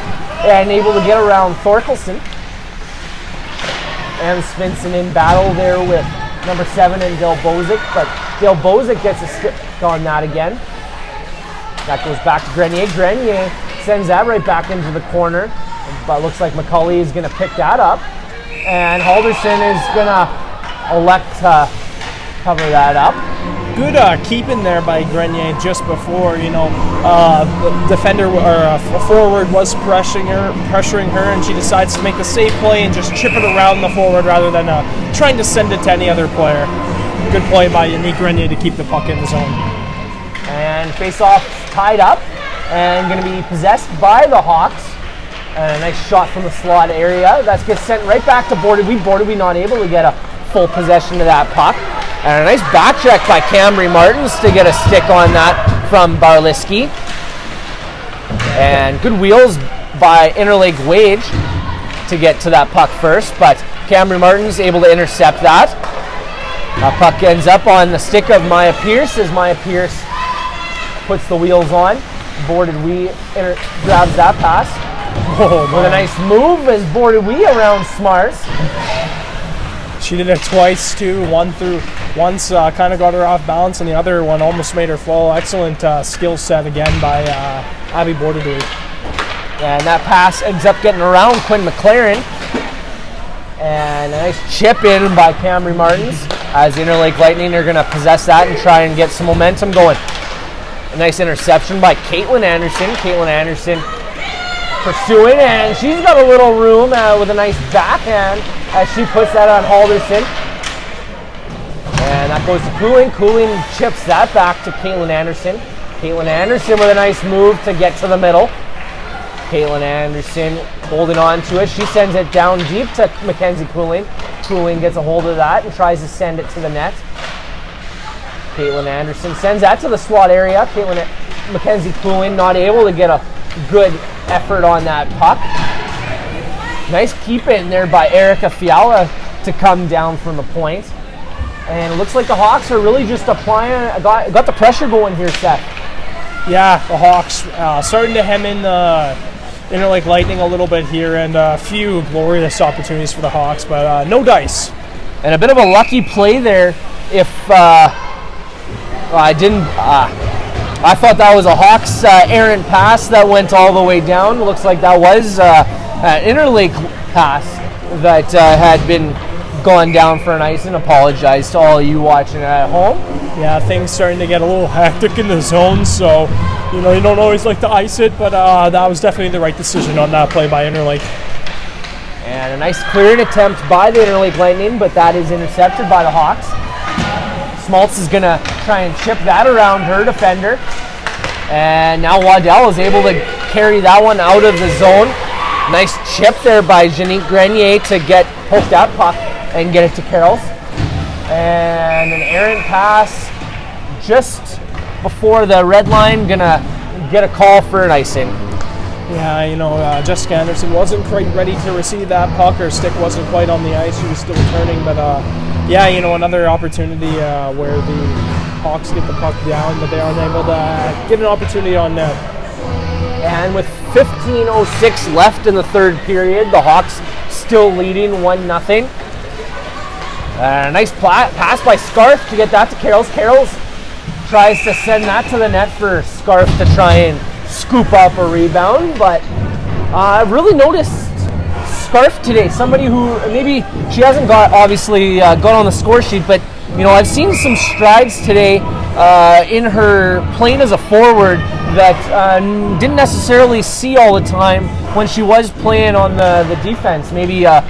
and able to get around Thorkelson. And Svensson in battle there with number 7 and Del Bozic, but Del Bozic gets a stick on that again. That goes back to Grenier. Grenier sends that right back into the corner, but looks like McCauley is going to pick that up, and Halderson is going to elect to cover that up. Good keeping there by Grenier just before, the defender or a forward was pressuring her, and she decides to make the safe play and just chip it around the forward rather than trying to send it to any other player. Good play by Yannick Grenier to keep the puck in the zone. And face-off tied up and going to be possessed by the Hawks. And a nice shot from the slot area. That gets sent right back to Bordewy. Bordewy not able to get a full possession of that puck. And a nice back check by Camry Martins to get a stick on that from Barliski. And good wheels by Interlake Wage to get to that puck first, but Camry Martins able to intercept that. That puck ends up on the stick of Maya Pierce as Maya Pierce puts the wheels on. Bordewy grabs that pass. With a nice move as Bordewy around Smarts. She did it twice too. Once kind of got her off balance, and the other one almost made her fall. Excellent skill set again by Abby Bordewy. And that pass ends up getting around Quinn McLaren. And a nice chip in by Camry Martins as Interlake Lightning are going to possess that and try and get some momentum going. A nice interception by Caitlin Anderson. Caitlin Anderson pursuing, and she's got a little room with a nice backhand as she puts that on Halderson. And that goes to Cooling. Cooling chips that back to Caitlin Anderson. Caitlin Anderson with a nice move to get to the middle. Caitlin Anderson holding on to it. She sends it down deep to Mackenzie Cooling. Cooling gets a hold of that and tries to send it to the net. Caitlin Anderson sends that to the slot area. Mackenzie Cooling not able to get a good effort on that puck. Nice keep in there by Erica Fiala to come down from the point. And it looks like the Hawks are really just applying, got the pressure going here, Seth. Yeah, the Hawks starting to hem in the Interlake Lightning a little bit here, and a few glorious opportunities for the Hawks, but no dice. And a bit of a lucky play there. If I thought that was a Hawks errant pass that went all the way down. Looks like that was an Interlake pass that had been gone down for an ice, and apologize to all you watching at home. Yeah, things starting to get a little hectic in the zone, so you don't always like to ice it, but that was definitely the right decision on that play by Interlake. And a nice clearing attempt by the Interlake Lightning, but that is intercepted by the Hawks. Schmaltz is going to try and chip that around her defender. And now Waddell is able to carry that one out of the zone. Nice chip there by Janique Grenier to poke that puck and get it to Carroll's. And an errant pass just before the red line, gonna get a call for an icing. Yeah, Jessica Anderson wasn't quite ready to receive that puck. Her stick wasn't quite on the ice. She was still turning, but another opportunity where the Hawks get the puck down, but they aren't able to get an opportunity on net. And with 15:06 left in the third period, the Hawks still leading 1-0. A nice pass by Scarf to get that to Carroll's. Carroll's tries to send that to the net for Scarf to try and scoop up a rebound, but I've really noticed Scarf today, somebody who maybe she hasn't got on the score sheet, but I've seen some strides today in her playing as a forward that didn't necessarily see all the time when she was playing on the defense. Maybe a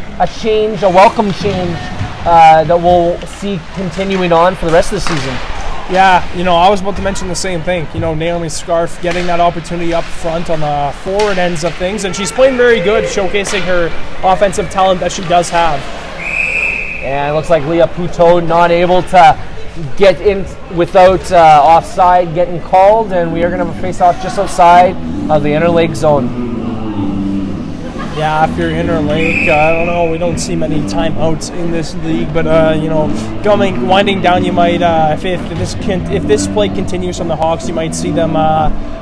welcome change that we'll see continuing on for the rest of the season. Yeah, I was about to mention the same thing. Naomi Scarf getting that opportunity up front on the forward ends of things, and she's playing very good, showcasing her offensive talent that she does have. And it looks like Leah Poutot not able to get in without offside getting called, and we are going to have a face-off just outside of the Interlake zone. Yeah, after Interlake, I don't know, we don't see many timeouts in this league, but winding down, you might if this play continues from the Hawks, you might see them,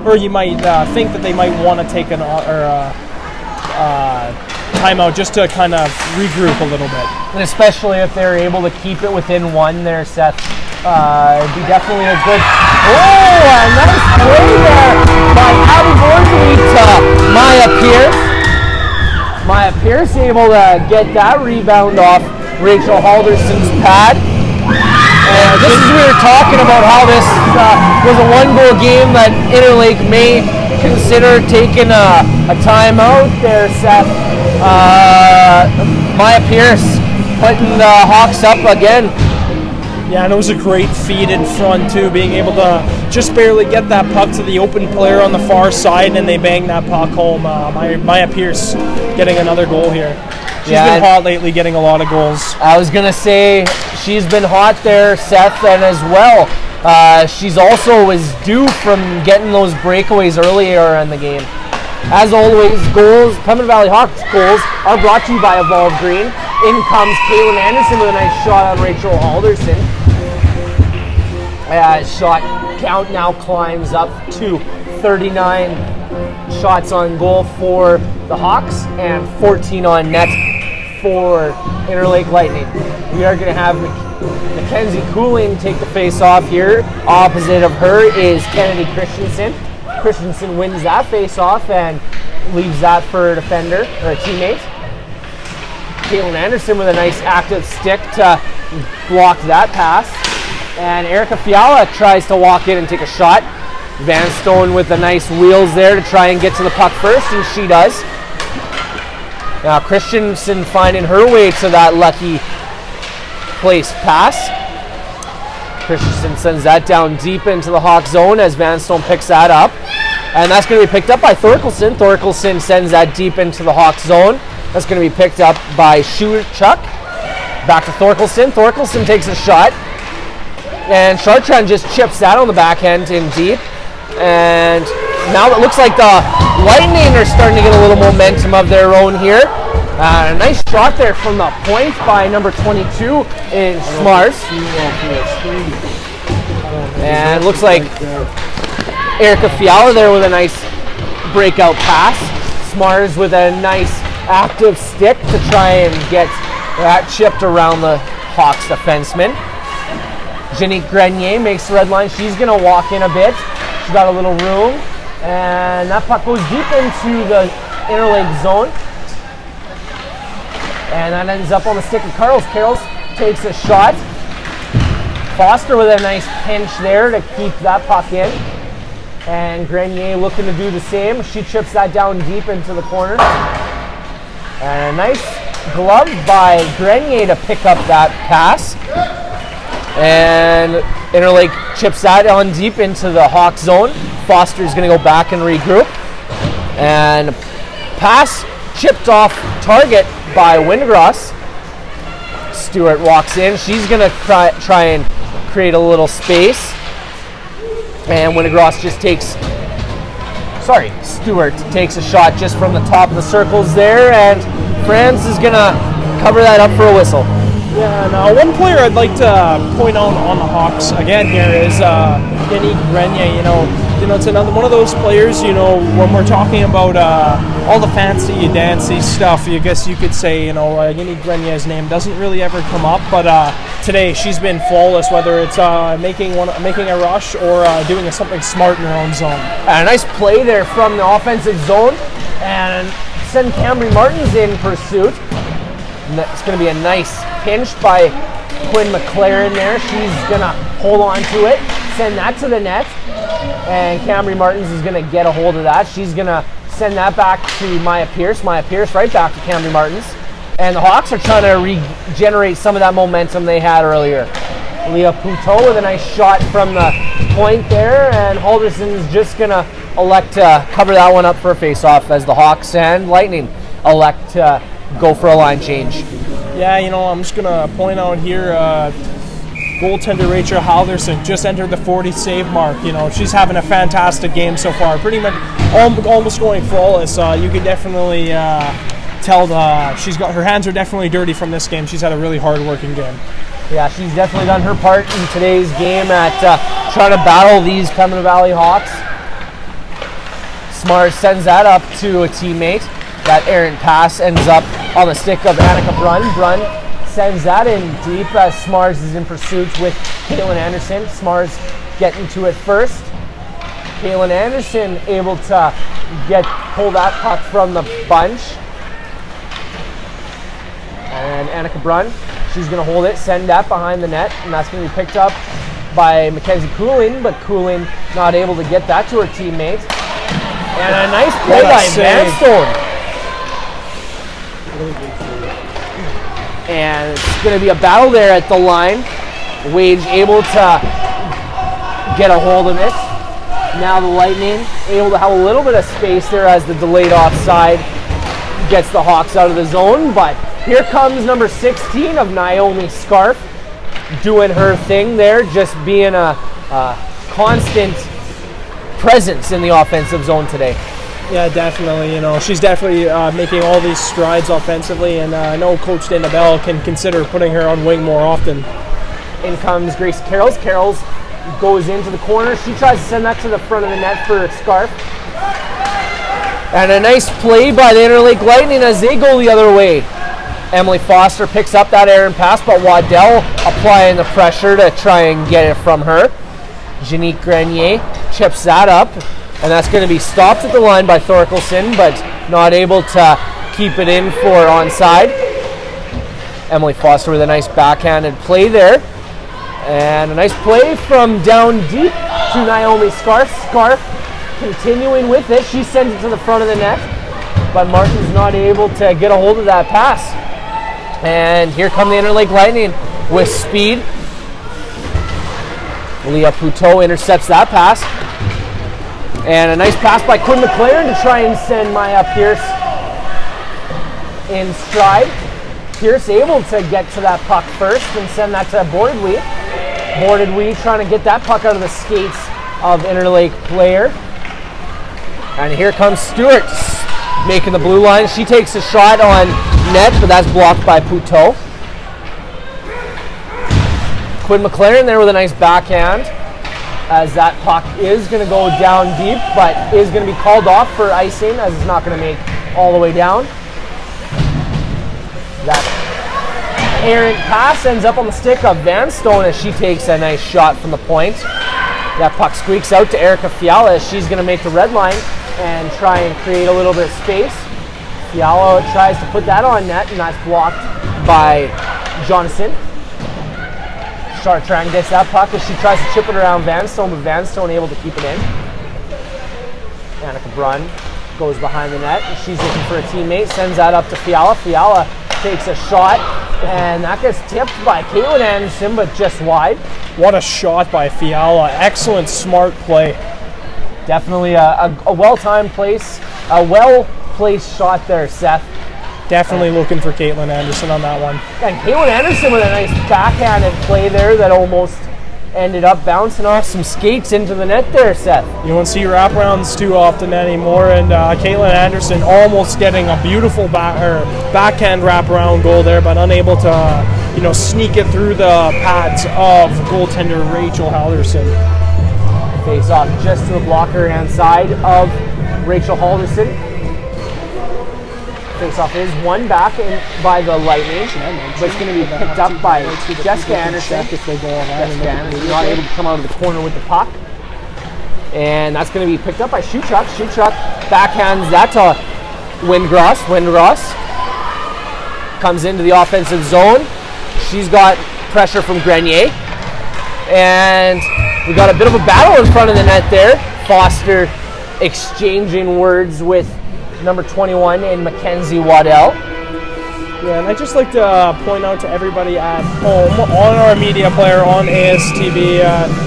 or you might think that they might want to take timeout just to kind of regroup a little bit. And especially if they're able to keep it within one there, Seth. It'd be definitely a good... Oh, a nice play there by Abby Borsley to Maya Pierce. Maya Pierce able to get that rebound off Rachel Halderson's pad. And this is we were talking about how this was a one-goal game that Interlake may consider taking a timeout there, Seth. Maya Pierce putting the Hawks up again. Yeah, and it was a great feed in front, too, being able to just barely get that puck to the open player on the far side, and they bang that puck home. Maya Pierce getting another goal here. She's been hot lately, getting a lot of goals. I was going to say, she's been hot there, Seth, and as well, she's also was due from getting those breakaways earlier in the game. As always, Pembina Valley Hawks goals are brought to you by Evolve Green. In comes Caitlin Anderson with a nice shot on Rachel Alderson. Shot count now climbs up to 39 shots on goal for the Hawks and 14 on net for Interlake Lightning. We are going to have Mackenzie Cooling take the face off here. Opposite of her is Kennedy Christensen. Christensen wins that face off and leaves that for a defender or a teammate. Caitlin Anderson with a nice active stick to block that pass. And Erica Fiala tries to walk in and take a shot. Van Stone with the nice wheels there to try and get to the puck first, and she does. Now Christensen finding her way to that lucky place pass. Christensen sends that down deep into the Hawk zone as Van Stone picks that up. And that's going to be picked up by Thorkelson. Thorkelson sends that deep into the Hawk zone. That's going to be picked up by Chuck. Back to Thorkelson. Thorkelson takes a shot. And Chartrand just chips that on the backhand in deep. And now it looks like the Lightning are starting to get a little momentum of their own here. A nice shot there from the point by number 22 in Smars. And it looks like Erica Fiala there with a nice breakout pass. Smars with a nice active stick to try and get that chipped around the Hawks defenseman. Janique Grenier makes the red line. She's going to walk in a bit. She's got a little room. And that puck goes deep into the Interlake zone. And that ends up on the stick of Carroll's. Carroll's takes a shot. Foster with a nice pinch there to keep that puck in. And Grenier looking to do the same. She chips that down deep into the corner. And a nice glove by Grenier to pick up that pass. And Interlake chips that on deep into the Hawk zone. Foster's going to go back and regroup. And pass chipped off target by Windgross. Stewart walks in. She's going to try and create a little space. And Windgross just Stewart takes a shot just from the top of the circles there. And Franz is going to cover that up for a whistle. Yeah, now one player I'd like to point out on the Hawks again here is Yannick Grenier. It's another one of those players. When we're talking about all the fancy dancy stuff, I guess you could say Yannick Grenier's name doesn't really ever come up. But today she's been flawless, whether it's making a rush or doing something smart in her own zone. And a nice play there from the offensive zone, and send Camry Martins in pursuit. And it's going to be a nice pinch by Quinn McLaren there. She's going to hold on to it, send that to the net, and Camry Martins is going to get a hold of that. She's going to send that back to Maya Pierce. Maya Pierce right back to Camry Martins. And the Hawks are trying to regenerate some of that momentum they had earlier. Leah Poutot with a nice shot from the point there, and Halderson's just going to elect to cover that one up for a face-off as the Hawks and Lightning elect to go for a line change. Yeah, I'm just going to point out here, goaltender Rachel Halderson just entered the 40 save mark. She's having a fantastic game so far, pretty much almost going flawless. You could definitely tell her hands are definitely dirty from this game. She's had a really hard-working game. Yeah, she's definitely done her part in today's game at trying to battle these Pembina Valley Hawks. Smart sends that up to a teammate. That errant pass ends up on the stick of Annika Brunn. Brunn sends that in deep as Smars is in pursuit with Caitlin Anderson. Smars getting to it first. Caitlin Anderson able to pull that puck from the bunch. And Annika Brunn, she's going to hold it, send that behind the net, and that's going to be picked up by Mackenzie Cooling, but Cooling not able to get that to her teammate. And a nice play by Vanstone. And it's going to be a battle there at the line. Wage able to get a hold of it. Now the Lightning able to have a little bit of space there as the delayed offside gets the Hawks out of the zone. But here comes number 16 of Naomi Scarf doing her thing there, just being a constant presence in the offensive zone today. Yeah, definitely. She's definitely making all these strides offensively, and I know Coach Dana Bell can consider putting her on wing more often. In comes Grace Carrolls. Carrolls goes into the corner. She tries to send that to the front of the net for Scarf. And a nice play by the Interlake Lightning as they go the other way. Emily Foster picks up that errant pass, but Waddell applying the pressure to try and get it from her. Janique Grenier chips that up. And that's going to be stopped at the line by Thorkelson, but not able to keep it in for onside. Emily Foster with a nice backhanded play there. And a nice play from down deep to Naomi Scarf. Scarf continuing with it. She sends it to the front of the net, but Martin's not able to get a hold of that pass. And here come the Interlake Lightning with speed. Leah Poutot intercepts that pass. And a nice pass by Quinn McLaren to try and send Maya Pierce in stride. Pierce able to get to that puck first and send that to Bordedwee. Bordedwee trying to get that puck out of the skates of Interlake player. And here comes Stewart making the blue line. She takes a shot on net, but that's blocked by Poutot. Quinn McLaren there with a nice backhand, as that puck is going to go down deep, but is going to be called off for icing, as it's not going to make all the way down. That errant pass ends up on the stick of Vanstone as she takes a nice shot from the point. That puck squeaks out to Erica Fiala as she's going to make the red line and try and create a little bit of space. Fiala tries to put that on net, and that's blocked by Jonathan. Chartrand gets that puck as she tries to chip it around Vanstone, but Vanstone able to keep it in. Annika Brunn goes behind the net, and she's looking for a teammate, sends that up to Fiala. Fiala takes a shot, and that gets tipped by Caitlin Anderson, but just wide. What a shot by Fiala. Excellent, smart play. Definitely a well-timed place, a well-placed shot there, Seth. Definitely looking for Caitlin Anderson on that one. And Caitlin Anderson with a nice backhanded play there that almost ended up bouncing off some skates into the net there, Seth. You don't see wraparounds too often anymore, and Caitlin Anderson almost getting a beautiful backhand wraparound goal there, but unable to sneak it through the pads of goaltender Rachel Halderson. Face off just to the blocker hand side of Rachel Halderson. Face off is one back by the Lightning, but it's going to be picked up by Jessica Anderson. Jessica Anderson not able to come out of the corner with the puck. And that's going to be picked up by Shuchuk. Shuchuk backhands that to Windgross. Windgross comes into the offensive zone. She's got pressure from Grenier. And we got a bit of a battle in front of the net there. Foster exchanging words with number 21 in Mackenzie Waddell. Yeah, and I'd just like to point out to everybody at home, on our media player, on ASTV,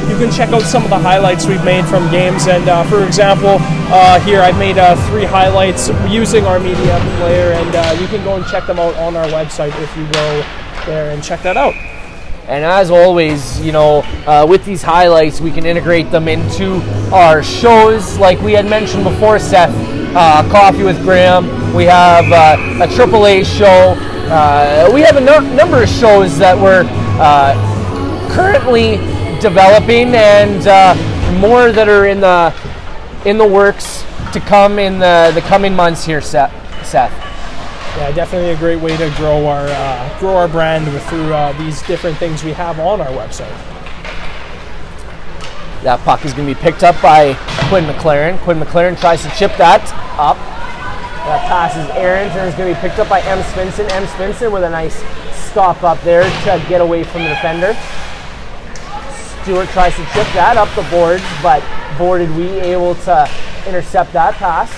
you can check out some of the highlights we've made from games. And for example, here I've made 3 highlights using our media player, and you can go and check them out on our website if you go there and check that out. And as always, with these highlights, we can integrate them into our shows. Like we had mentioned before, Seth, Coffee with Graham. We have a AAA show. We have a number of shows that we're currently developing, and more that are in the works to come in the coming months here, Seth. Yeah, definitely a great way to grow our brand through these different things we have on our website. That puck is going to be picked up by Quinn McLaren. Quinn McLaren tries to chip that up. That pass is errant, and it's going to be picked up by M. Svensson. M. Svensson with a nice stop up there to get away from the defender. Stewart tries to chip that up the boards, but Boarded Wee able to intercept that pass.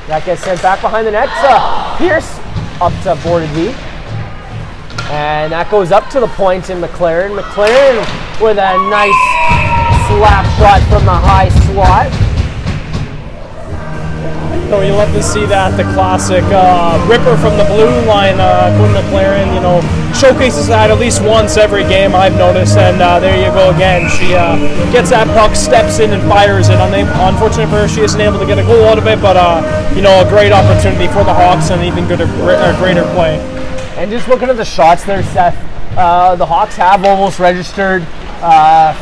That gets sent back behind the net to Pierce, up to Boarded Wee. And that goes up to the point in McLaren. McLaren with a nice slap shot from the high slot. So you love to see that, the classic ripper from the blue line. Quinn McLaren, showcases that at least once every game, I've noticed. And there you go again. She gets that puck, steps in, and fires it. Unfortunately for her, she isn't able to get a goal out of it, but a great opportunity for the Hawks and even greater play. And just looking at the shots there, Seth, the Hawks have almost registered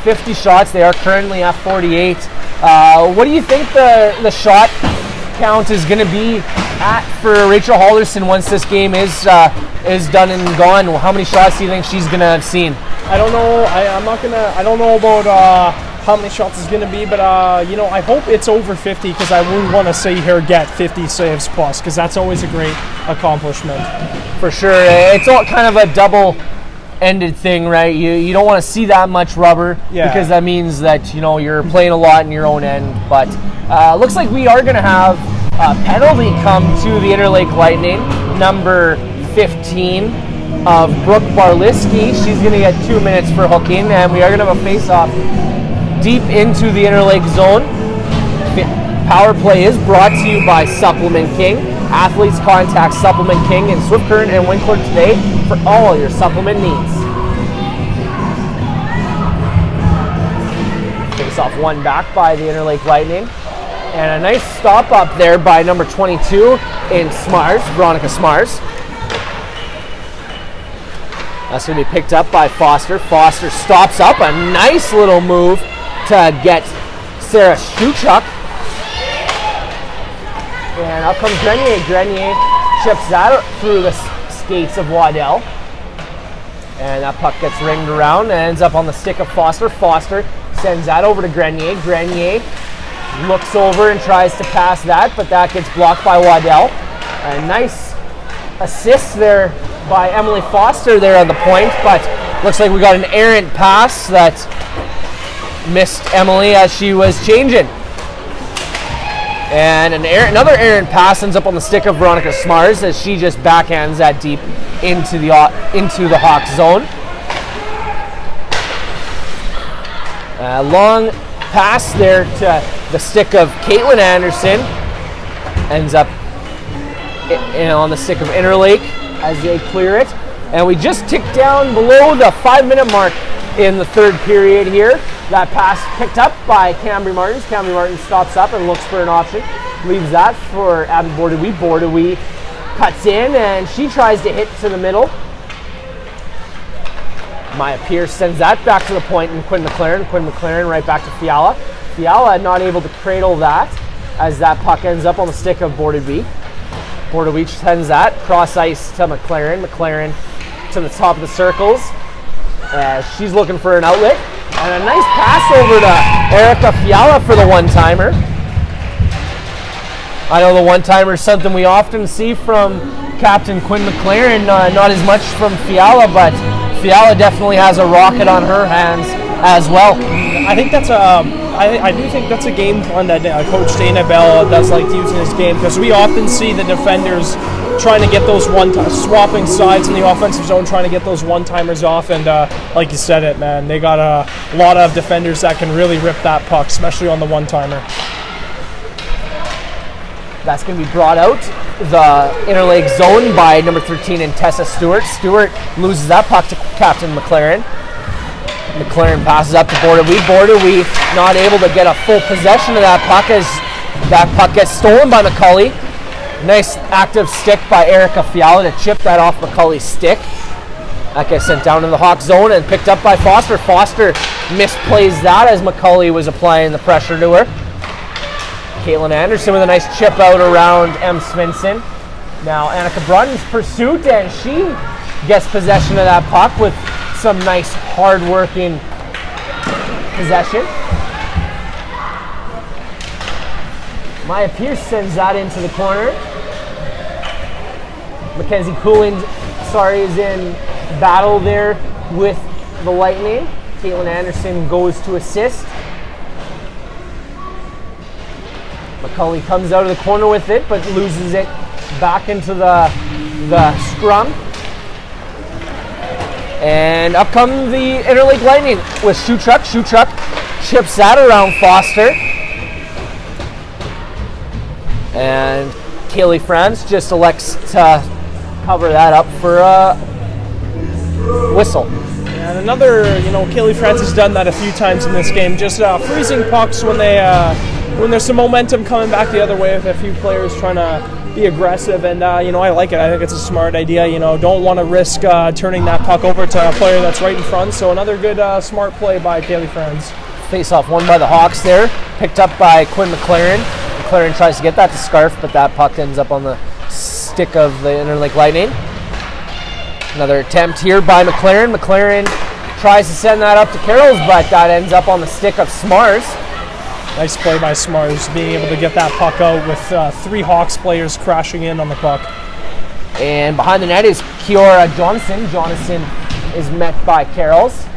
50 shots. They are currently at 48. What do you think the shot count is going to be at for Rachel Halderson once this game is done and gone? How many shots do you think she's going to have seen? I don't know. I don't know about how many shots it's going to be, but I hope it's over 50, because I would want to see her get 50 saves plus, because that's always a great accomplishment. For sure. It's all kind of a double-ended thing, right? You don't want to see that much rubber, because that means that you're playing a lot in your own end. But looks like we are going to have a penalty come to the Interlake Lightning, number 15 of Brooke Barliski. She's going to get 2 minutes for hooking, and we are going to have a face-off deep into the Interlake zone. Power play is brought to you by Supplement King. Athletes contact Supplement King in Swift Current and Winkler today for all your supplement needs. Face off one back by the Interlake Lightning. And a nice stop up there by number 22 in Smars, Veronica Smars. That's going to be picked up by Foster. Foster stops up. A nice little move to get Sarah Shuchuk. And up comes Grenier. Grenier chips that through the skates of Waddell. And that puck gets ringed around and ends up on the stick of Foster. Foster sends that over to Grenier. Grenier looks over and tries to pass that, but that gets blocked by Waddell. A nice assist there by Emily Foster there on the point, but looks like we got an errant pass that missed Emily as she was changing. And another errant pass ends up on the stick of Veronica Smars as she just backhands that deep into the Hawks zone. Long pass there to the stick of Caitlin Anderson. Ends up on the stick of Interlake as they clear it. And we just ticked down below the 5-minute mark in the third period here. That pass picked up by Cambry Martins. Cambry Martins stops up and looks for an option. Leaves that for Abby Bordeaux. Bordeaux cuts in and she tries to hit to the middle. Maya Pierce sends that back to the point and Quinn McLaren. Quinn McLaren right back to Fiala. Fiala not able to cradle that as that puck ends up on the stick of Bordeaux. Bordeaux sends that cross ice to McLaren. McLaren to the top of the circles. She's looking for an outlet. And a nice pass over to Erica Fiala for the one-timer. I know the one-timer is something we often see from Captain Quinn McLaren, not as much from Fiala, but Fiala definitely has a rocket on her hands as well. I think that's I do think that's a game plan that Coach Dana Bell does like to use in his game, because we often see the defenders trying to get those swapping sides in the offensive zone, trying to get those one-timers off, and like you said it, man, they got a lot of defenders that can really rip that puck, especially on the one-timer. That's going to be brought out the Interlake zone by number 13 and Tessa Stewart. Stewart loses that puck to Captain McLaren. McLaren passes up to Bordeaux. Bordeaux not able to get a full possession of that puck as that puck gets stolen by McCauley. Nice active stick by Erica Fiala to chip that off McCauley's stick. That gets sent down to the Hawk zone and picked up by Foster. Foster misplays that as McCauley was applying the pressure to her. Caitlin Anderson with a nice chip out around M. Svensson. Now Annika Brunton's pursuit, and she gets possession of that puck with some nice hard-working possession. Maya Pierce sends that into the corner. Mackenzie Cooling, is in battle there with the Lightning. Caitlin Anderson goes to assist. McCauley comes out of the corner with it, but loses it back into the scrum. And up come the Interlake Lightning with Shoe Truck. Shoe Truck chips that around Foster. And Kaylee Franz just elects to cover that up for a whistle. And another, Kaylee Franz has done that a few times in this game, just freezing pucks when there's some momentum coming back the other way with a few players trying to be aggressive, and I like it. I think it's a smart idea. Don't want to risk turning that puck over to a player that's right in front. So another good smart play by Kaylee Franz. Face-off won by the Hawks there, picked up by Quinn McLaren. McLaren tries to get that to Scarf, but that puck ends up on the stick of the Interlake Lightning. Another attempt here by McLaren. McLaren tries to send that up to Carroll's, but that ends up on the stick of Smars. Nice play by Smars, being able to get that puck out with 3 Hawks players crashing in on the puck. And behind the net is Kiora Johnson. Johnson is met by Carrolls.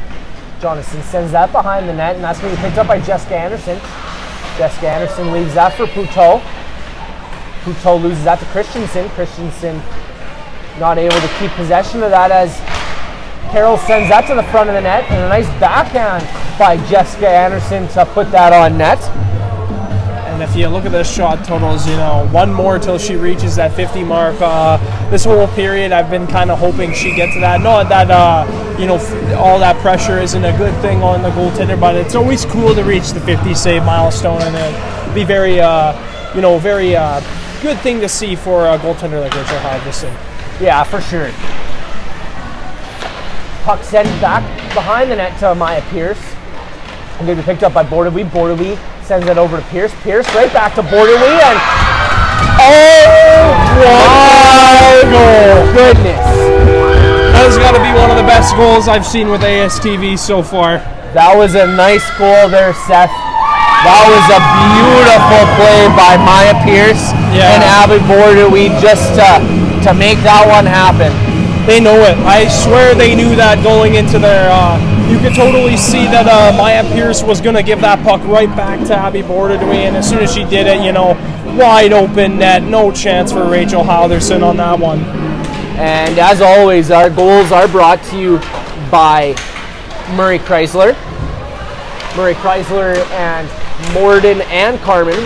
Johnson sends that behind the net, and that's going to be picked up by Jessica Anderson. Jessica Anderson leaves that for Poutot. Poutot loses that to Christensen. Christensen not able to keep possession of that as Carroll sends that to the front of the net, and a nice backhand by Jessica Anderson to put that on net. And if you look at the shot totals, one more till she reaches that 50 mark. This whole period, I've been kind of hoping she'd get to that. Not that, all that pressure isn't a good thing on the goaltender, but it's always cool to reach the 50 save milestone, and it'd be very, very good thing to see for a goaltender like Rachel Halverson. Yeah, for sure. Puck sent back behind the net to Maya Pierce. And going to be picked up by Bordeaux. Bordeaux sends it over to Pierce. Pierce right back to Bordeaux, and my goodness! That has got to be one of the best goals I've seen with ASTV so far. That was a nice goal there, Seth. That was a beautiful play by Maya Pierce and Abby Bordeaux just to make that one happen. They know it. I swear they knew that going into their... you could totally see that Maya Pierce was going to give that puck right back to Abby Bordeaux, and as soon as she did it, wide open net, no chance for Rachel Halderson on that one. And as always, our goals are brought to you by Murray Chrysler. Murray Chrysler and Morden and Carmen.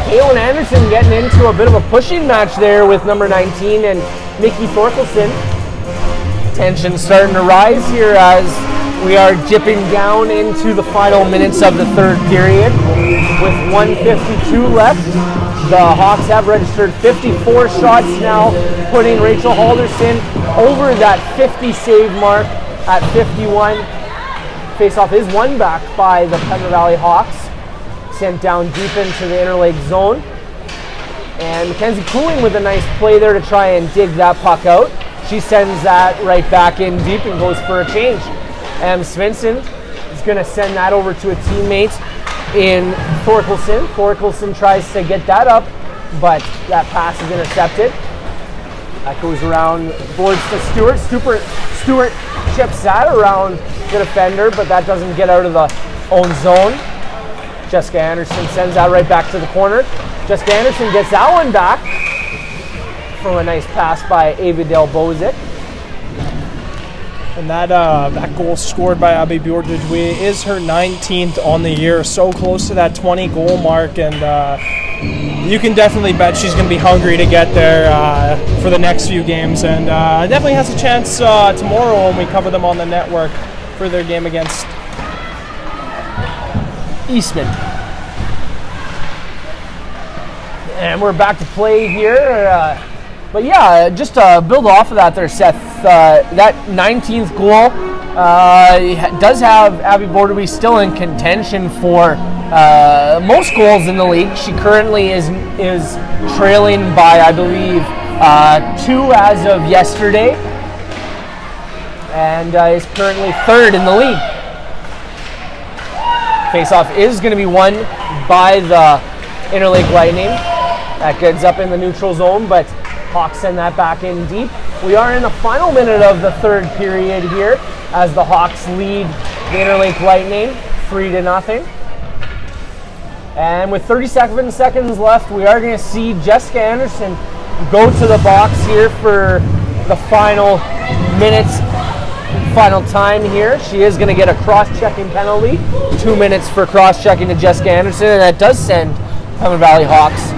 Kaylin Anderson getting into a bit of a pushing match there with number 19 and Nikki Thorkelson. Tension starting to rise here as we are dipping down into the final minutes of the third period. With 1:52 left, the Hawks have registered 54 shots now, putting Rachel Halderson over that 50 save mark at 51. Faceoff is won back by the Pembina Valley Hawks, sent down deep into the Interlake zone. And Mackenzie Cooling with a nice play there to try and dig that puck out. She sends that right back in deep and goes for a change. Svensson is going to send that over to a teammate in Thorkelson. Thorkelson tries to get that up, but that pass is intercepted. That goes around boards to Stewart. Stewart chips that around the defender, but that doesn't get out of the own zone. Jessica Anderson sends that right back to the corner. Jessica Anderson gets that one back from a nice pass by Ava Del Bozic. And that goal scored by Abby Bjordudwe is her 19th on the year, so close to that 20 goal mark, and you can definitely bet she's going to be hungry to get there for the next few games, and definitely has a chance tomorrow when we cover them on the network for their game against Eastman. And we're back to play here. But yeah, just to build off of that there, Seth, that 19th goal does have Abby Bordeby still in contention for most goals in the league. She currently is trailing by, I believe, 2 as of yesterday, and is currently 3rd in the league. Faceoff is going to be won by the Interlake Lightning. That gets up in the neutral zone, but Hawks send that back in deep. We are in the final minute of the third period here as the Hawks lead the Interlake Lightning 3-0. And with 37 seconds left, we are going to see Jessica Anderson go to the box here for the final minutes, final time here. She is going to get a cross-checking penalty. 2 minutes for cross-checking to Jessica Anderson, and that does send Pembina Valley Hawks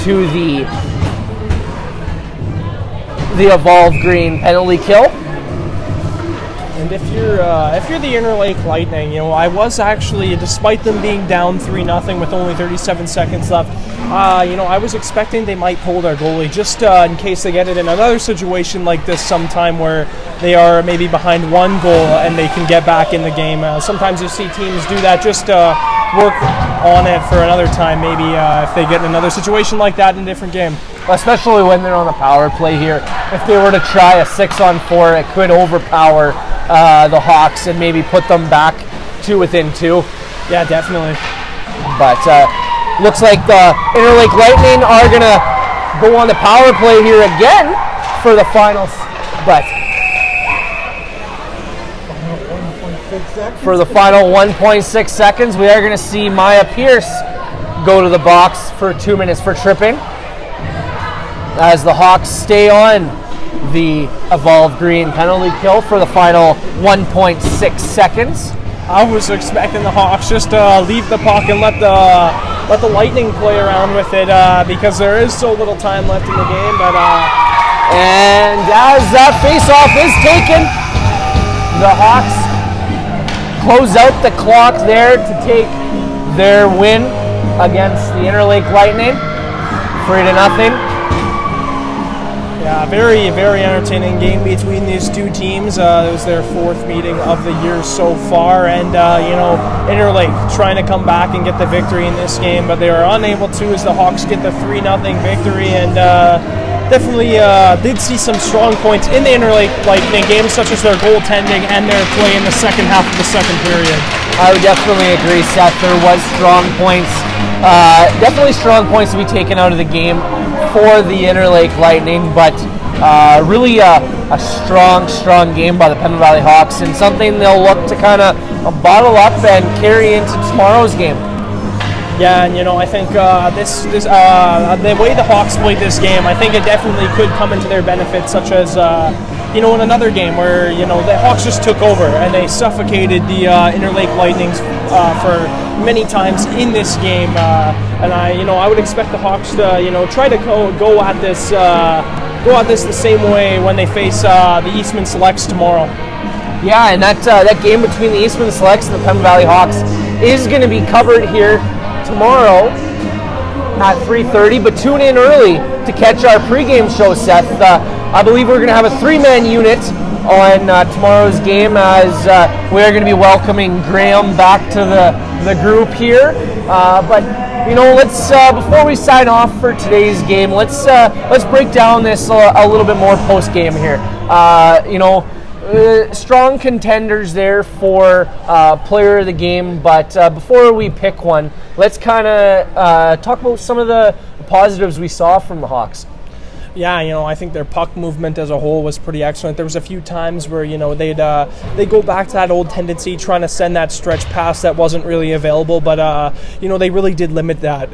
to the Evolve Green penalty kill. And if you're the Interlake Lightning, you know, I was actually, despite them being down 3-0 with only 37 seconds left, you know, I was expecting they might pull their goalie just in case they get it in another situation like this sometime where they are maybe behind 1 goal and they can get back in the game. Sometimes you see teams do that just to work on it for another time, maybe if they get in another situation like that in a different game. Especially when they're on the power play here. If they were to try a 6-on-4, it could overpower the Hawks and maybe put them back to within 2. Yeah, definitely. But looks like the Interlake Lightning are going to go on the power play here again for the finals. But for the final 1.6 seconds, we are going to see Maya Pierce go to the box for 2 minutes for tripping, as the Hawks stay on the Evolve Green penalty kill for the final 1.6 seconds. I was expecting the Hawks just to leave the puck and let the Lightning play around with it because there is so little time left in the game. But and as that face-off is taken, the Hawks close out the clock there to take their win against the Interlake Lightning, 3-0. Yeah, very, very entertaining game between these two teams. It was their 4th meeting of the year so far, and you know, Interlake trying to come back and get the victory in this game, but they are unable to as the Hawks get the 3-0 victory, and definitely did see some strong points in the Interlake Lightning game, such as their goaltending and their play in the second half of the second period. I would definitely agree, Seth. There was strong points, definitely strong points to be taken out of the game for the Interlake Lightning, but really a strong game by the Pembina Valley Hawks, and something they'll look to kind of bottle up and carry into tomorrow's game. Yeah, and I think the way the Hawks played this game, I think it definitely could come into their benefit, such as in another game where the Hawks just took over and they suffocated the Interlake Lightnings for many times in this game, and I would expect the Hawks to try to go at this the same way when they face the Eastman Selects tomorrow. Yeah, and that game between the Eastman Selects and the Pembina Valley Hawks is going to be covered here tomorrow at 3:30, but tune in early to catch our pregame show, Seth. I believe we're going to have a 3-man unit on tomorrow's game, as we're going to be welcoming Graham back to the group here. But let's before we sign off for today's game, let's break down this a little bit more post game here. Strong contenders there for player of the game, but before we pick one, let's kind of talk about some of the positives we saw from the Hawks. Yeah, I think their puck movement as a whole was pretty excellent. There was a few times where they'd go back to that old tendency, trying to send that stretch pass that wasn't really available. But they really did limit that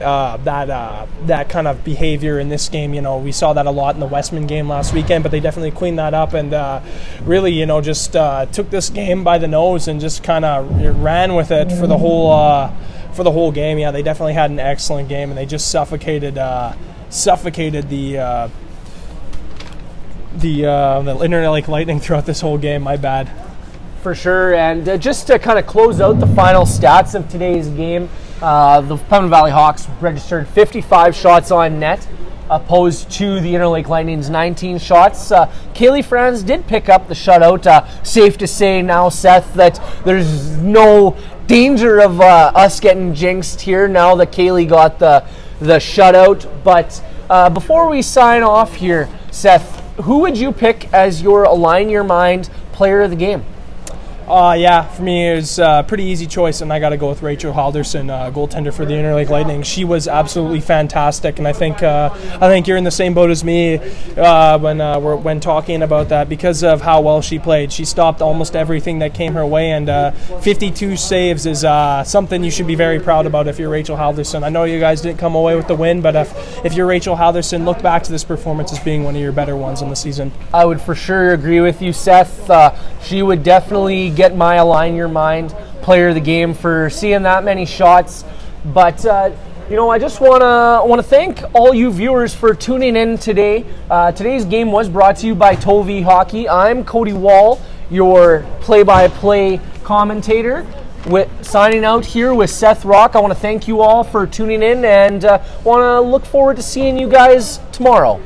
kind of behavior in this game. We saw that a lot in the Westman game last weekend, but they definitely cleaned that up and really just took this game by the nose and just kind of ran with it for the whole game. Yeah, they definitely had an excellent game, and they just suffocated the Interlake Lightning throughout this whole game. My bad. For sure, and just to kind of close out the final stats of today's game, the Pembina Valley Hawks registered 55 shots on net, opposed to the Interlake Lightning's 19 shots. Kaylee Franz did pick up the shutout. Safe to say now, Seth, that there's no danger of us getting jinxed here now that Kaylee got the shutout. But before we sign off here, Seth, who would you pick as your Align Your Mind player of the game? Yeah, for me it was a pretty easy choice, and I got to go with Rachel Halderson, goaltender for the Interlake Lightning. She was absolutely fantastic, and I think you're in the same boat as me when talking about that, because of how well she played. She stopped almost everything that came her way, and 52 saves is something you should be very proud about if you're Rachel Halderson. I know you guys didn't come away with the win, but if you're Rachel Halderson, look back to this performance as being one of your better ones in the season. I would for sure agree with you, Seth. She would definitely get my Align Your Mind player of the game for seeing that many shots. But I just want to thank all you viewers for tuning in today. Today's game was brought to you by Tovi Hockey. I'm Cody Wall, your play-by-play commentator, signing out here with Seth Rock. I want to thank you all for tuning in, and want to look forward to seeing you guys tomorrow.